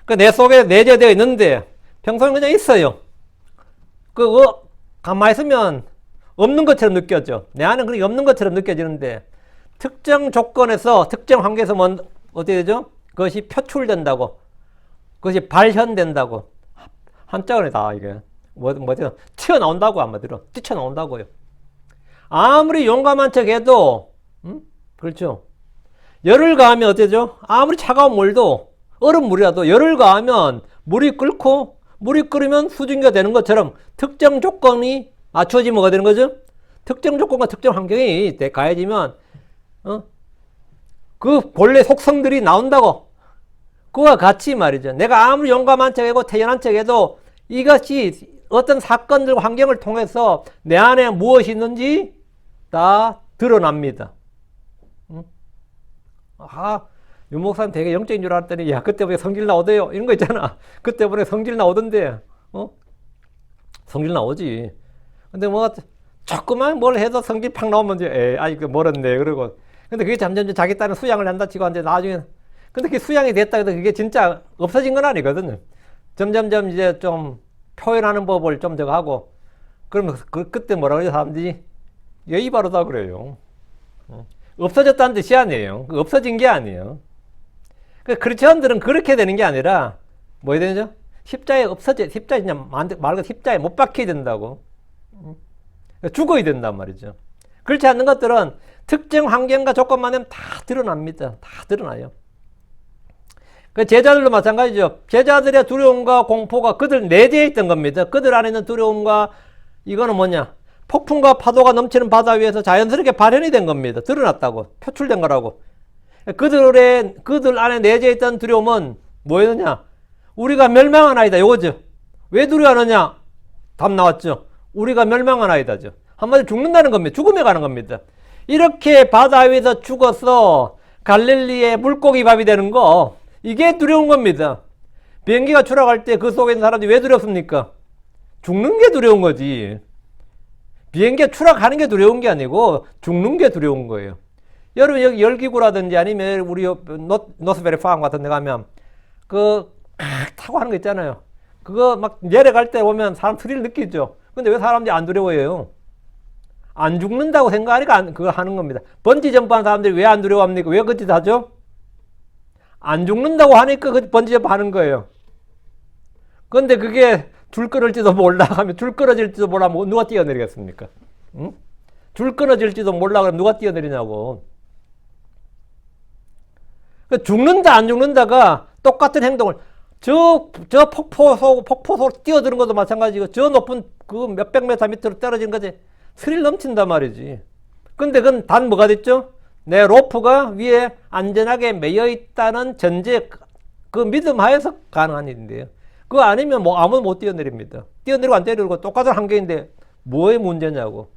그러니까 내 속에 내재되어 있는데 평소에 그냥 있어요. 그거 가만히 있으면 없는 것처럼 느껴져. 내 안은 그렇게 없는 것처럼 느껴지는데 특정 조건에서 특정 환경에서 어떻게 되죠? 그것이 표출된다고. 그것이 발현된다고. 한자어다 이게. 뭐죠? 튀어나온다고 한마디로. 뛰쳐나온다고요. 아무리 용감한 척해도 그렇죠. 열을 가하면 어때죠? 아무리 차가운 물도 얼음물이라도 열을 가하면 물이 끓으면 수증기가 되는 것처럼 특정 조건이 맞춰지면 뭐가 되는 거죠? 특정 조건과 특정 환경이 가해지면 그 본래 속성들이 나온다고. 그와 같이 말이죠. 내가 아무리 용감한 척하고 태연한 척해도 이것이 어떤 사건들과 환경을 통해서 내 안에 무엇이 있는지 다 드러납니다. 윤 목사님 되게 영적인 줄 알았더니 야 그때 보니 성질 나오대요 이런 거 있잖아. 그때 보니 성질 나오던데 성질 나오지. 근데 뭐 조금만 뭘 해도 성질 팍 나오면 이제 아이 그 멀었네 그러고. 근데 그게 점점 자기 딸은 수양을 한다 치고 한데 나중에 근데 그게 수양이 됐다 해도 그게 진짜 없어진 건 아니거든요. 점점점 이제 좀 표현하는 법을 좀 더 하고 그러면 그때 뭐라 그러죠 사람들이 예의 바르다 그래요. 없어졌다는 뜻이 아니에요. 없어진 게 아니에요. 크리스천들은 그렇게 되는 게 아니라 뭐 해야 되죠? 십자에 그냥 말 그대로 십자에 못 박혀야 된다고. 죽어야 된단 말이죠. 그렇지 않는 것들은 특정 환경과 조건만 되면 다 드러납니다. 다 드러나요. 제자들도 마찬가지죠. 제자들의 두려움과 공포가 그들 내재해 있던 겁니다. 그들 안에 있는 두려움과 이거는 뭐냐? 폭풍과 파도가 넘치는 바다 위에서 자연스럽게 발현이 된 겁니다. 드러났다고. 표출된 거라고. 그들 안에 내재해 있던 두려움은 뭐였느냐? 우리가 멸망하나이다. 이거죠. 왜 두려워하느냐? 답 나왔죠. 우리가 멸망하나이다죠. 한마디로 죽는다는 겁니다. 죽음에 가는 겁니다. 이렇게 바다 위에서 죽어서 갈릴리의 물고기 밥이 되는 거 이게 두려운 겁니다. 비행기가 추락할 때 그 속에 있는 사람들이 왜 두렵습니까? 죽는 게 두려운 거지. 비행기가 추락하는 게 두려운 게 아니고 죽는 게 두려운 거예요. 여러분 여기 열기구라든지 아니면 우리 노스베리 파암 같은 데 가면 타고 하는 거 있잖아요. 그거 막 내려갈 때 보면 사람 스릴 느끼죠. 근데 왜 사람들이 안 두려워해요? 안 죽는다고 생각하니까 그거 하는 겁니다. 번지 점프하는 사람들이 왜 안 두려워합니까? 왜 그 짓 하죠? 안 죽는다고 하니까 그 번지 점프 하는 거예요. 근데 그게 줄 끊을지도 몰라 하면 줄 끊어질지도 몰라 하면 누가 뛰어내리겠습니까? 응? 줄 끊어질지도 몰라 그러면 누가 뛰어내리냐고. 죽는다 안 죽는다가 똑같은 행동을 저 폭포소 뛰어드는 것도 마찬가지고, 저 높은 그 몇백 메타 밑으로 떨어지는 거지. 스릴 넘친단 말이지. 근데 그건 단 뭐가 됐죠? 내 로프가 위에 안전하게 매여 있다는 전제, 그 믿음 하에서 가능한 일인데요. 그거 아니면 뭐 아무도 못 뛰어내립니다. 뛰어내리고 안 뛰어내리고 똑같은 환경인데 뭐의 문제냐고.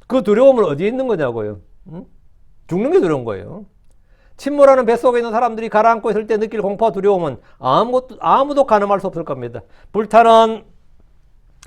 그 두려움은 어디에 있는 거냐고요. 응? 죽는 게 두려운 거예요. 침몰하는 뱃속에 있는 사람들이 가라앉고 있을 때 느낄 공포와 두려움은 아무도 가늠할 수 없을 겁니다. 불타는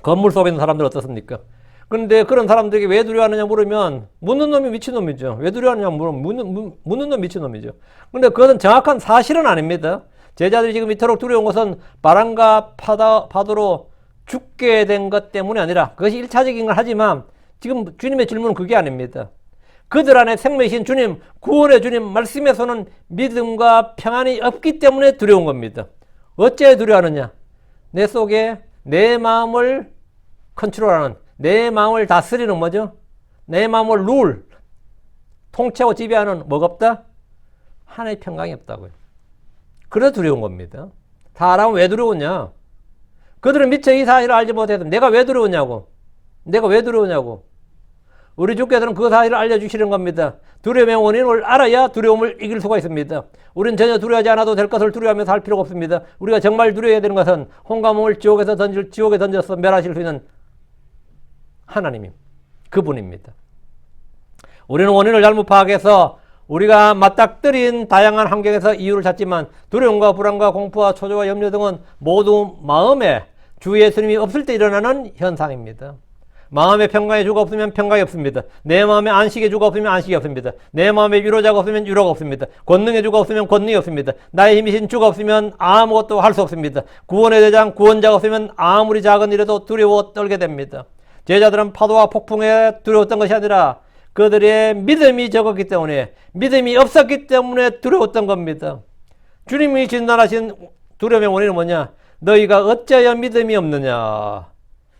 건물 속에 있는 사람들 어떻습니까? 그런데 그런 사람들에게 왜 두려워하느냐 물으면 묻는 놈이 미친놈이죠. 왜 두려워하느냐 물으면 묻는 놈이 미친놈이죠. 그런데 그것은 정확한 사실은 아닙니다. 제자들이 지금 이토록 두려운 것은 바람과 파도로 죽게 된 것 때문이 아니라, 그것이 1차적인 걸 하지만 지금 주님의 질문은 그게 아닙니다. 그들 안에 생명이신 주님, 구원의 주님 말씀에서는 믿음과 평안이 없기 때문에 두려운 겁니다. 어째 두려워하느냐? 내 속에 내 마음을 컨트롤하는, 내 마음을 다스리는 뭐죠? 내 마음을 통치하고 지배하는 뭐가 없다? 하나의 평강이 없다고요. 그래서 두려운 겁니다. 사람은 왜 두려우냐? 그들은 미처 이 사실을 알지 못해서 내가 왜 두려우냐고. 우리 주께서는 그 사실을 알려주시는 겁니다. 두려움의 원인을 알아야 두려움을 이길 수가 있습니다. 우리는 전혀 두려워하지 않아도 될 것을 두려워하며 살 필요가 없습니다. 우리가 정말 두려워해야 되는 것은 혼과 몸을 지옥에 던져서 멸하실 수 있는 하나님, 그분입니다. 우리는 원인을 잘못 파악해서 우리가 맞닥뜨린 다양한 환경에서 이유를 찾지만 두려움과 불안과 공포와 초조와 염려 등은 모두 마음에 주 예수님이 없을 때 일어나는 현상입니다. 마음의 평강의 주가 없으면 평강이 없습니다. 내 마음의 안식의 주가 없으면 안식이 없습니다. 내 마음의 위로자가 없으면 위로가 없습니다. 권능의 주가 없으면 권능이 없습니다. 나의 힘이신 주가 없으면 아무것도 할 수 없습니다. 구원의 대장 구원자가 없으면 아무리 작은 일에도 두려워 떨게 됩니다. 제자들은 파도와 폭풍에 두려웠던 것이 아니라 그들의 믿음이 적었기 때문에, 믿음이 없었기 때문에 두려웠던 겁니다. 주님이 진단하신 두려움의 원인은 뭐냐? 너희가 어찌하여 믿음이 없느냐?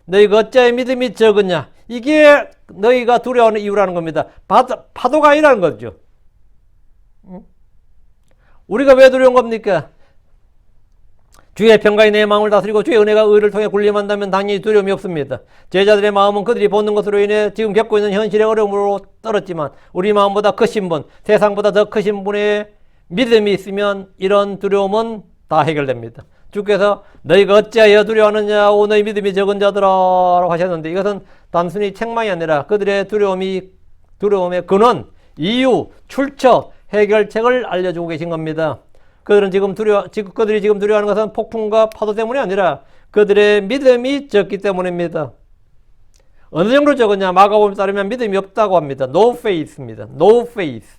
너희가 어찌하여 믿음이 적으냐? 이게 너희가 두려워하는 이유라는 겁니다. 파도가 아니라는 거죠. 우리가 왜 두려운 겁니까? 주의 평강이 내 마음을 다스리고 주의 은혜가 의를 통해 군림한다면 당연히 두려움이 없습니다. 제자들의 마음은 그들이 보는 것으로 인해 지금 겪고 있는 현실의 어려움으로 떨었지만 우리 마음보다 크신 분, 세상보다 더 크신 분의 믿음이 있으면 이런 두려움은 다 해결됩니다. 주께서 너희가 어찌하여 두려워하느냐 오 너희 믿음이 적은 자들아 라고 하셨는데, 이것은 단순히 책망이 아니라 그들의 두려움의 근원, 이유, 출처, 해결책을 알려주고 계신 겁니다. 그들이 지금 두려워하는 것은 폭풍과 파도 때문이 아니라 그들의 믿음이 적기 때문입니다. 어느 정도 적었냐? 마가복음에 따르면 믿음이 없다고 합니다. No faith입니다. No faith.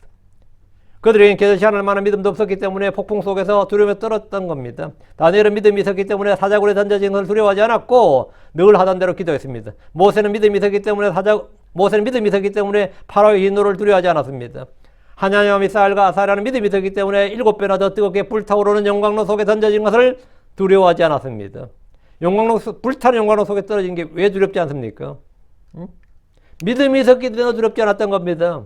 그들에게는 겨자씨 하늘 만한 믿음도 없었기 때문에 폭풍 속에서 두려움에 떨었던 겁니다. 다니엘은 믿음이 있었기 때문에 사자굴에 던져진 것을 두려워하지 않았고 늘 하던 대로 기도했습니다. 모세는 믿음이 있었기 때문에 파라오의 인노를 두려워하지 않았습니다. 하나님과 미사엘과 아사랴는 믿음이 있었기 때문에 7배나 더 뜨겁게 불타오르는 영광로 속에 던져진 것을 두려워하지 않았습니다. 불타는 영광로 속에 떨어진 게 왜 두렵지 않습니까? 믿음이 있었기 때문에 두렵지 않았던 겁니다.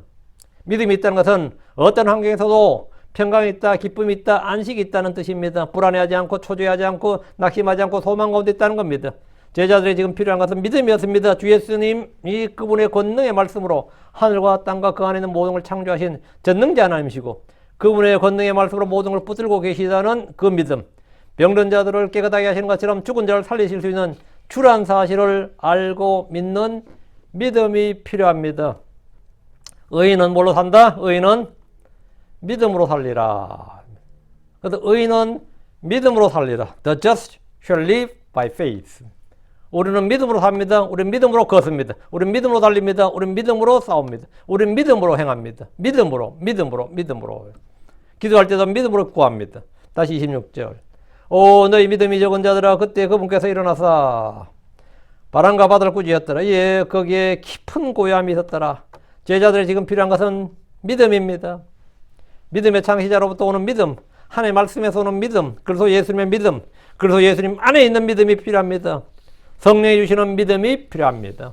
믿음이 있다는 것은 어떤 환경에서도 평강이 있다, 기쁨이 있다, 안식이 있다는 뜻입니다. 불안해하지 않고 초조해하지 않고 낙심하지 않고 소망 가운데 있다는 겁니다. 제자들이 지금 필요한 것은 믿음이었습니다. 주 예수님이 그분의 권능의 말씀으로 하늘과 땅과 그 안에 있는 모든 걸 창조하신 전능자 하나님이시고 그분의 권능의 말씀으로 모든 걸 붙들고 계시다는 그 믿음, 병든 자들을 깨끗하게 하시는 것처럼 죽은 자를 살리실 수 있는 주란 사실을 알고 믿는 믿음이 필요합니다. 의인은 뭘로 산다? 의인은 믿음으로 살리라. 그래서 의인은 믿음으로 살리라. The just shall live by faith. 우리는 믿음으로 삽니다. 우리는 믿음으로 걷습니다. 우리는 믿음으로 달립니다. 우리는 믿음으로 싸웁니다. 우리는 믿음으로 행합니다. 믿음으로. 기도할 때도 믿음으로 구합니다. 다시 26절. 오 너희 믿음이 적은 자들아 그때 그분께서 일어나사 바람과 바다를 꾸짖었더라. 예 거기에 깊은 고요함이 있었더라. 제자들이 지금 필요한 것은 믿음입니다. 믿음의 창시자로부터 오는 믿음, 하나님의 말씀에서 오는 믿음, 그래서 예수님의 믿음, 그래서 예수님 안에 있는 믿음이 필요합니다. 성령이 주시는 믿음이 필요합니다.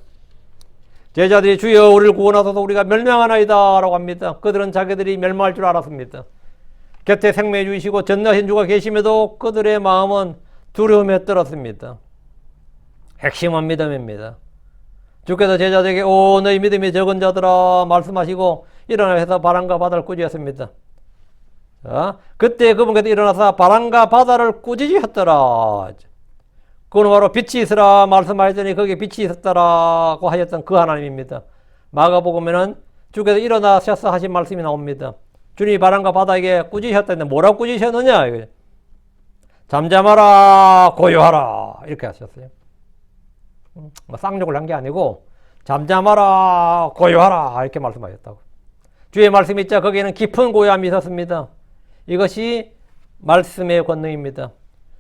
제자들이 주여 우리를 구원하소서 우리가 멸망하나이다 라고 합니다. 그들은 자기들이 멸망할 줄 알았습니다. 곁에 생명해 주시고 전능하신 주가 계심에도 그들의 마음은 두려움에 떨었습니다. 핵심은 믿음입니다. 주께서 제자들에게 오 너희 믿음이 적은 자들아 말씀하시고 일어나서 바람과 바다를 꾸짖었습니다. 그때 그분께서 일어나서 바람과 바다를 꾸짖으셨더라. 그건 바로 빛이 있으라 말씀하셨더니 거기에 빛이 있었더라고 하셨던 그 하나님입니다. 마가복음에는 주께서 일어나셔서 하신 말씀이 나옵니다. 주님이 바람과 바다에게 꾸짖으셨다는데 뭐라고 꾸짖으셨느냐? 잠잠하라 고요하라 이렇게 하셨어요. 쌍욕을 한 게 아니고 잠잠하라 고요하라 이렇게 말씀하셨다고. 주의 말씀이 있자 거기에는 깊은 고요함이 있었습니다. 이것이 말씀의 권능입니다.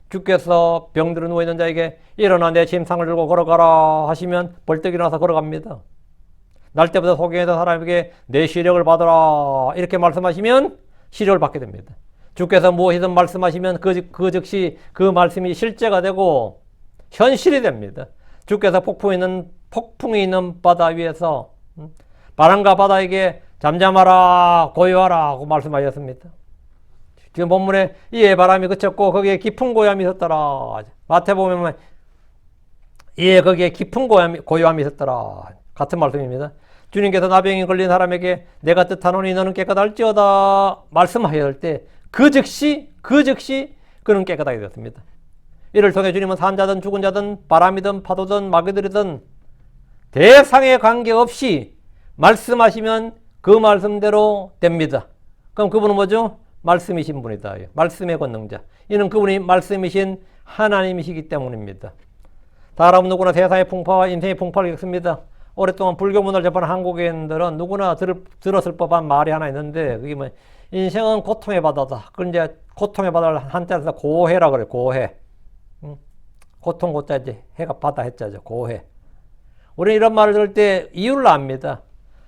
주께서 병들어 누워있는 자에게 일어나 내 짐상을 들고 걸어가라 하시면 벌떡 일어나서 걸어갑니다. 날 때부터 소경했던 사람에게 내 시력을 받아라 이렇게 말씀하시면 시력을 받게 됩니다. 주께서 무엇이든 말씀하시면 그 즉시 그 말씀이 실제가 되고 현실이 됩니다. 주께서 폭풍이 있는 바다 위에서 바람과 바다에게 잠잠하라 고요하라 하고 말씀하셨습니다. 지금 본문에 이에 바람이 그쳤고 거기에 깊은 고요함이 있었더라. 마태복음에 이에 거기에 깊은 고요함이 있었더라. 같은 말씀입니다. 주님께서 나병이 걸린 사람에게 내가 뜻하노니 너는 깨끗할지어다 말씀하실 때 그 즉시 그는 깨끗하게 되었습니다. 이를 통해 주님은 산자든 죽은 자든 바람이든 파도든 마귀들이든 대상에 관계없이 말씀하시면 그 말씀대로 됩니다. 그럼 그분은 뭐죠? 말씀이신 분이다. 말씀의 권능자. 이는 그분이 말씀이신 하나님이시기 때문입니다. 사람은 누구나 세상의 풍파와 인생의 풍파를 겪습니다. 오랫동안 불교 문화를 접한 한국인들은 누구나 들었을 법한 말이 하나 있는데 그게 뭐 인생은 고통의 바다다. 그건 이제 고통의 바다를 한자에서 고해라 그래요. 고해. 고통 고자지 해가 바다 해자죠. 고해. 우리는 이런 말을 들을 때 이유를 압니다.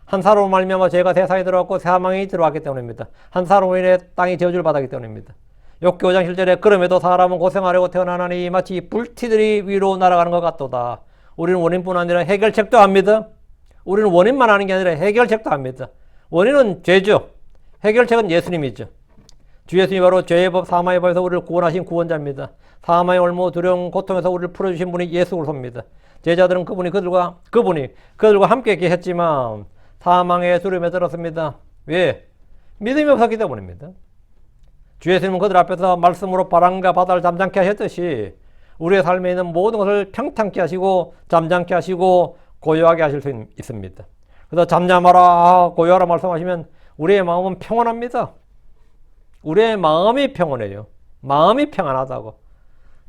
한 사람으로 말미암아 죄가 세상에 들어왔고 사망이 들어왔기 때문입니다. 한 사람으로 인해 땅이 저주를 받았기 때문입니다. 욥기 5장 7절에 그럼에도 사람은 고생하려고 태어나나니 마치 불티들이 위로 날아가는 것 같도다. 우리는 원인뿐 아니라 해결책도 압니다. 우리는 원인만 하는 게 아니라 해결책도 압니다. 원인은 죄죠. 해결책은 예수님이죠. 주 예수님이 바로 죄의 법 사망의 법에서 우리를 구원하신 구원자입니다. 사망의 올무 두려움 고통에서 우리를 풀어주신 분이 예수 그리스도입니다. 제자들은 그들과 함께 계셨지만 사망의 두려움에 들었습니다. 왜? 믿음이 없었기 때문입니다. 주 예수님은 그들 앞에서 말씀으로 바람과 바다를 잠잠케 하셨듯이 우리의 삶에 있는 모든 것을 평탄케 하시고 잠잠케 하시고 고요하게 하실 수 있습니다. 그래서 잠잠하라 고요하라 말씀하시면 우리의 마음은 평안합니다. 우리의 마음이 평안해요. 마음이 평안하다고.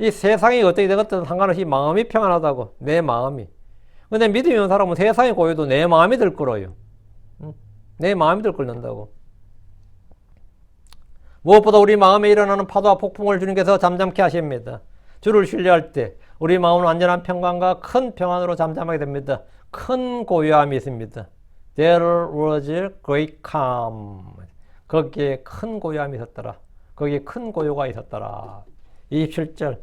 이 세상이 어떻게 되겠든 상관없이 마음이 평안하다고. 내 마음이. 근데 믿음이 있는 사람은 세상이 고요도 내 마음이 들끓어요. 내 마음이 들끓는다고. 무엇보다 우리 마음에 일어나는 파도와 폭풍을 주님께서 잠잠케 하십니다. 주를 신뢰할 때 우리 마음은 완전한 평강과 큰 평안으로 잠잠하게 됩니다. 큰 고요함이 있습니다. There was great calm. 거기에 큰 고요함이 있었더라. 거기에 큰 고요가 있었더라. 27절.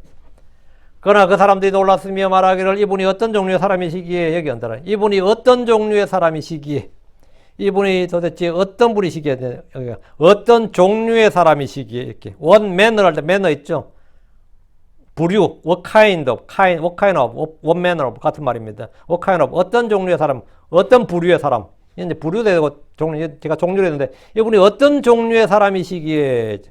그러나 그 사람들이 놀랐으며 말하기를 이분이 어떤 종류의 사람이시기에 여기 언더라. 이분이 어떤 종류의 사람이시기에 이분이 도대체 어떤 분이시기에 어떤 종류의 사람이시기에 이렇게 one manner 할 때 manner 있죠. 부류 what kind of one manner of 같은 말입니다. what kind of 어떤 종류의 사람 어떤 부류의 사람 이제 부류도 되고 종류 제가 종류를 했는데 이분이 어떤 종류의 사람이시기에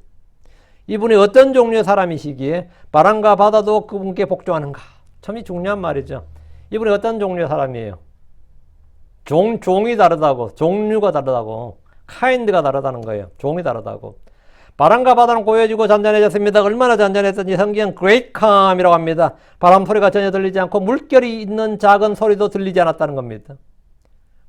이분이 어떤 종류의 사람이시기에 바람과 바다도 그분께 복종하는가? 참 중요한 말이죠. 이분이 어떤 종류의 사람이에요? 종이 다르다고, 종류가 다르다고, 카인드가 다르다는 거예요. 종이 다르다고. 바람과 바다는 고요해지고 잔잔해졌습니다. 얼마나 잔잔했던지 성경은 great calm이라고 합니다. 바람 소리가 전혀 들리지 않고 물결이 있는 작은 소리도 들리지 않았다는 겁니다.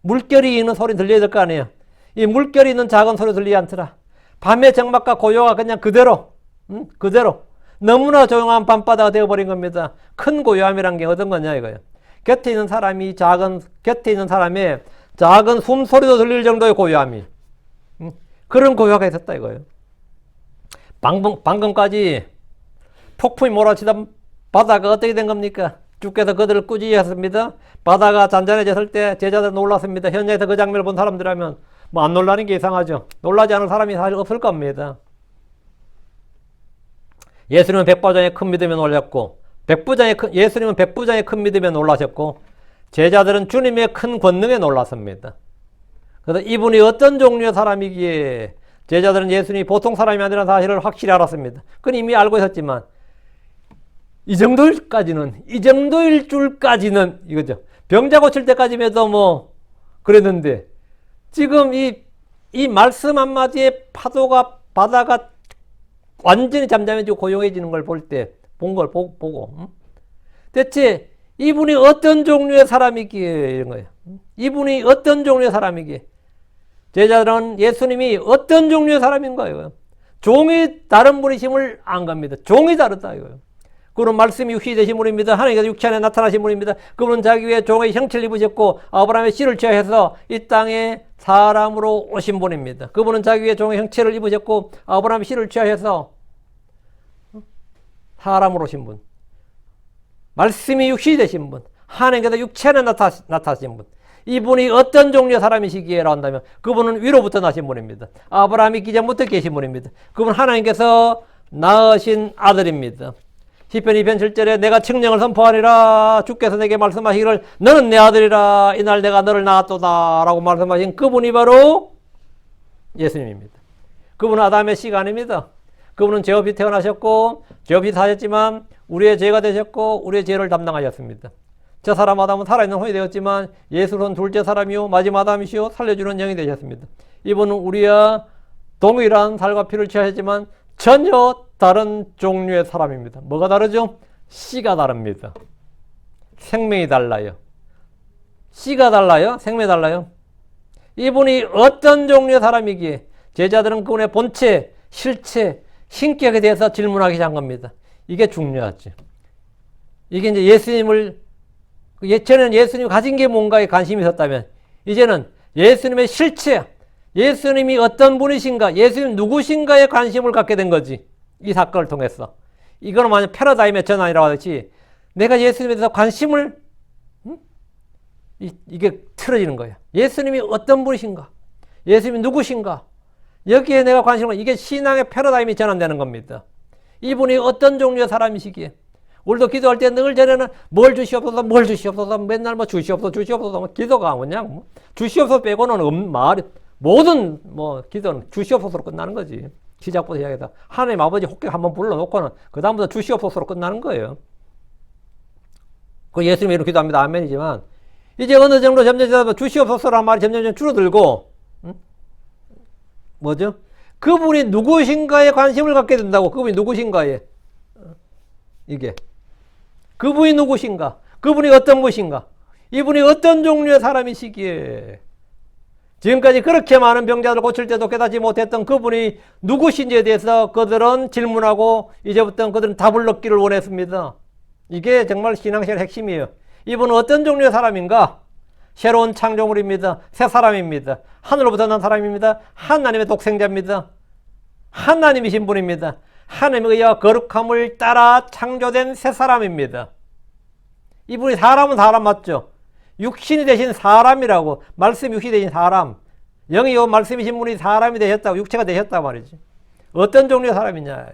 물결이 있는 소리 들려야 될 거 아니에요. 이 물결이 있는 작은 소리 들리지 않더라. 밤의 적막과 고요가 그냥 그대로 너무나 조용한 밤바다가 되어버린 겁니다. 큰 고요함이란 게 어떤 거냐 이거예요. 곁에 있는 사람의 작은 숨소리도 들릴 정도의 고요함이 그런 고요가 있었다 이거예요. 방금까지 폭풍이 몰아치던 바다가 어떻게 된 겁니까? 주께서 그들을 꾸짖으셨습니다. 바다가 잔잔해졌을 때 제자들은 놀랐습니다. 현장에서 그 장면을 본 사람들이라면 뭐 안 놀라는 게 이상하죠. 놀라지 않은 사람이 사실 없을 겁니다. 예수님은 백부장의 큰 믿음에 놀랐고, 예수님은 백부장의 큰 믿음에 놀라셨고, 제자들은 주님의 큰 권능에 놀랐습니다. 그래서 이분이 어떤 종류의 사람이기에 제자들은 예수님이 보통 사람이 아니라는 사실을 확실히 알았습니다. 그건 이미 알고 있었지만, 이 정도일 줄까지는 이거죠. 병자 고칠 때까지만 해도 뭐 그랬는데, 지금 이 말씀 한마디에 바다가 완전히 잠잠해지고 고요해지는 걸 보고, 대체 이분이 어떤 종류의 사람이기에 이런 거예요. 이분이 어떤 종류의 사람이기에. 제자들은 예수님이 어떤 종류의 사람인가요? 종이 다른 분이심을 안 갑니다. 종이 다르다 이거예요. 그분은 말씀이 육신이 되신 분입니다. 하나님께서 육체 안에 나타나신 분입니다. 그분은 자기 위해 종의 형체를 입으셨고 아브라함의 씨를 취하여서 이 땅에 사람으로 오신 분입니다. 그분은 자기 위해 종의 형체를 입으셨고 아브라함의 씨를 취하여서 사람으로 오신 분. 말씀이 육신이 되신 분. 하나님께서 육체 안에 나타나신 분. 이분이 어떤 종류의 사람이시기에라 한다면 그분은 위로부터 나신 분입니다. 아브라함이 있기 전부터 계신 분입니다. 그분은 하나님께서 낳으신 아들입니다. 시편 2편 7절에 내가 칙령을 선포하리라 주께서 내게 말씀하시기를 너는 내 아들이라 이날 내가 너를 낳았도다 라고 말씀하신 그분이 바로 예수님입니다. 그분은 아담의 씨가 아닙니다. 그분은 죄 없이 태어나셨고 죄 없이 사셨지만 우리의 죄가 되셨고 우리의 죄를 담당하셨습니다. 저 사람 아담은 살아있는 혼이 되었지만 예수는 둘째 사람이요 마지막 아담이시요 살려주는 영이 되셨습니다. 이분은 우리와 동일한 살과 피를 취하셨지만 전혀 다른 종류의 사람입니다. 뭐가 다르죠? 씨가 다릅니다. 생명이 달라요. 씨가 달라요? 생명이 달라요? 이분이 어떤 종류의 사람이기에 제자들은 그분의 본체, 실체, 신격에 대해서 질문하기 시작한 겁니다. 이게 중요하죠. 이게 이제 예전에는 예수님이 가진 게 뭔가에 관심이 있었다면 이제는 예수님의 실체, 예수님이 어떤 분이신가, 예수님 누구신가에 관심을 갖게 된 거지. 이 사건을 통해서. 이거는 만약 패러다임의 전환이라고 하듯이 내가 예수님에 대해서 관심을 이게 틀어지는 거예요. 예수님이 어떤 분이신가, 예수님이 누구신가, 여기에 내가 관심을, 이게 신앙의 패러다임이 전환되는 겁니다. 이분이 어떤 종류의 사람이시기에 우리도 기도할 때 늘 전에는 뭘 주시옵소서 맨날 뭐 주시옵소서 기도가 그냥 주시옵소서 빼고는 말이 모든 기도는 주시옵소서로 끝나는 거지. 시작부터 시작해서 하나님 아버지 혹객 한번 불러놓고는 그 다음부터 주시옵소서로 끝나는 거예요. 그 예수님이 이렇게 기도합니다. 아멘이지만 이제 어느 정도 점점 주시옵소서라는 말이 점점 줄어들고 뭐죠? 그분이 누구신가에 관심을 갖게 된다고. 그분이 누구신가에 이게 그분이 누구신가, 그분이 어떤 분이신가, 이분이 어떤 종류의 사람이시기에 지금까지 그렇게 많은 병자들 고칠 때도 깨닫지 못했던 그분이 누구신지에 대해서 그들은 질문하고 이제부터는 그들은 답을 얻기를 원했습니다. 이게 정말 신앙생활의 핵심이에요. 이분은 어떤 종류의 사람인가? 새로운 창조물입니다. 새 사람입니다. 하늘로부터 난 사람입니다. 하나님의 독생자입니다. 하나님이신 분입니다. 하나님에 의해 거룩함을 따라 창조된 새 사람입니다. 이분이 사람은 사람 맞죠? 육신이 되신 사람이라고, 말씀이 육신이 되신 사람, 영이요 말씀이신 분이 사람이 되셨다고, 육체가 되셨단 말이지. 어떤 종류의 사람이냐.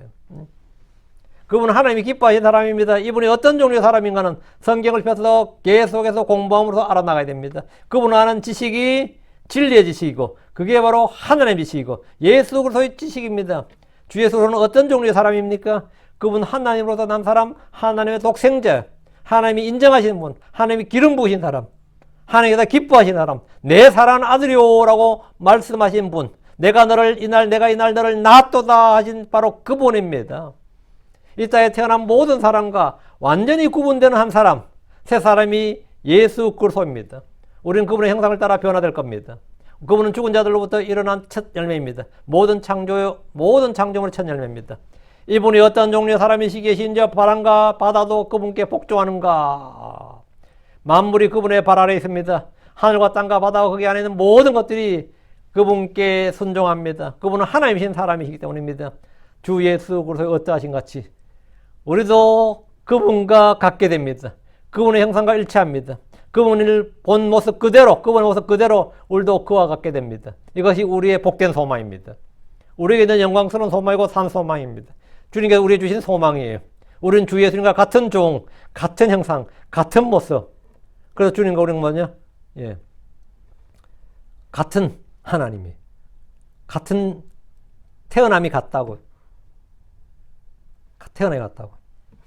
그분은 하나님이 기뻐하신 사람입니다. 이분이 어떤 종류의 사람인가는 성경을 펴서 계속해서 공부함으로써 알아나가야 됩니다. 그분은 아는 지식이 진리의 지식이고 그게 바로 하나님의 지식이고 예수 그리스도의 지식입니다. 주 예수는 어떤 종류의 사람입니까? 그분 하나님으로서 난 사람, 하나님의 독생자, 하나님이 인정하시는 분, 하나님이 기름 부으신 사람, 하나님께서 기뻐하신 사람, 내 사랑하는 아들이오라고 말씀하신 분, 내가 이날 너를 낳았도다 하신 바로 그분입니다. 이 땅에 태어난 모든 사람과 완전히 구분되는 한 사람, 새 사람이 예수 그리스도입니다. 우리는 그분의 형상을 따라 변화될 겁니다. 그분은 죽은 자들로부터 일어난 첫 열매입니다. 모든 창조물의 첫 열매입니다. 이분이 어떤 종류의 사람이시기에 심지어 바람과 바다도 그분께 복종하는가? 만물이 그분의 발 아래에 있습니다. 하늘과 땅과 바다와 거기 안에 있는 모든 것들이 그분께 순종합니다. 그분은 하나님이신 사람이시기 때문입니다. 주 예수 그리스도의 어떠하신 같이 우리도 그분과 같게 됩니다. 그분의 형상과 일치합니다. 그분을 본 모습 그대로, 그분의 모습 그대로 우리도 그와 같게 됩니다. 이것이 우리의 복된 소망입니다. 우리에게 있는 영광스러운 소망이고 산 소망입니다. 주님께서 우리에게 주신 소망이에요. 우리는 주 예수님과 같은 종, 같은 형상, 같은 모습. 그래서 주님과 우리는 뭐냐? 예. 같은 하나님이. 같은 태어남이 같다고. 태어남이 같다고.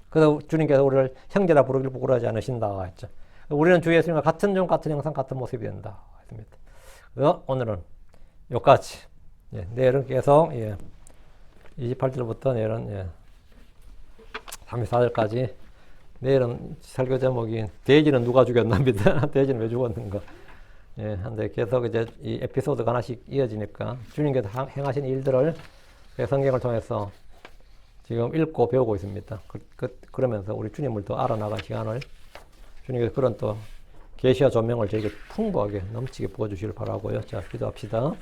그래서 주님께서 우리를 형제라 부르길 부끄러워하지 않으신다고 했죠. 우리는 주 예수님과 같은 종, 같은 형상, 같은 모습이 된다. 했습니다. 그래서 오늘은 여기까지. 예. 내일은 계속, 28절부터 내일은, 34절까지. 내일은 설교 제목이 돼지는 누가 죽였나입니다. 돼지는 왜 죽었는가. 예, 한데 계속 이제 이 에피소드가 하나씩 이어지니까 주님께서 행하신 일들을 성경을 통해서 지금 읽고 배우고 있습니다. 그러면서 우리 주님을 더 알아나갈 시간을 주님께서 그런 또 계시와 조명을 저에게 풍부하게 넘치게 부어주시길 바라고요. 자, 기도합시다.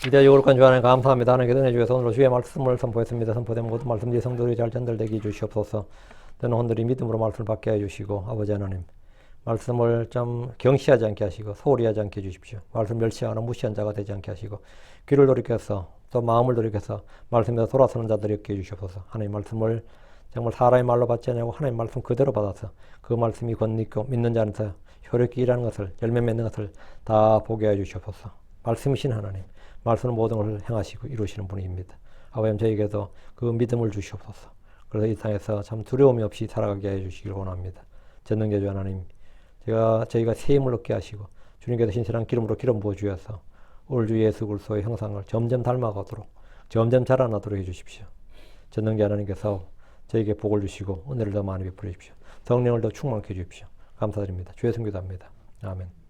이제 요구룩한 주 하나님 감사합니다. 하나님께 은혜 주셔서 오늘 주의 말씀을 선포했습니다. 선포된 모든 말씀들이 성도들이 잘 전달되게 해주시옵소서. 되는 혼들이 믿음으로 말씀을 받게 해주시고 아버지 하나님 말씀을 좀 경시하지 않게 하시고 소홀히 하지 않게 해주십시오. 말씀 멸시하거나 무시한 자가 되지 않게 하시고 귀를 돌이켜서 또 마음을 돌이켜서 말씀에서 돌아서는 자들이 없게 해주시옵소서. 하나님 말씀을 정말 사람의 말로 받지 않고 하나님 말씀 그대로 받아서 그 말씀이 권리있고 믿는 자한테 효력이 일하는 것을 열매 맺는 것을 다 보게 해주시옵소서. 말씀이신 하나님 말씀은 모든 것을 행하시고 이루시는 분입니다. 아버지 저에게도 그 믿음을 주시옵소서. 그래서 이 땅에서 참 두려움이 없이 살아가게 해주시길 원합니다. 전능자주 하나님 저희가 새 힘을 얻게 하시고 주님께서 신실한 기름으로 기름 부어주셔서 올 주 예수 그리스도의 형상을 점점 닮아가도록 점점 자라나도록 해주십시오. 전능자 하나님께서 저에게 복을 주시고 은혜를 더 많이 베풀어 주십시오. 성령을 더 충만케 해주십시오. 감사드립니다. 주의 성기도합니다. 아멘.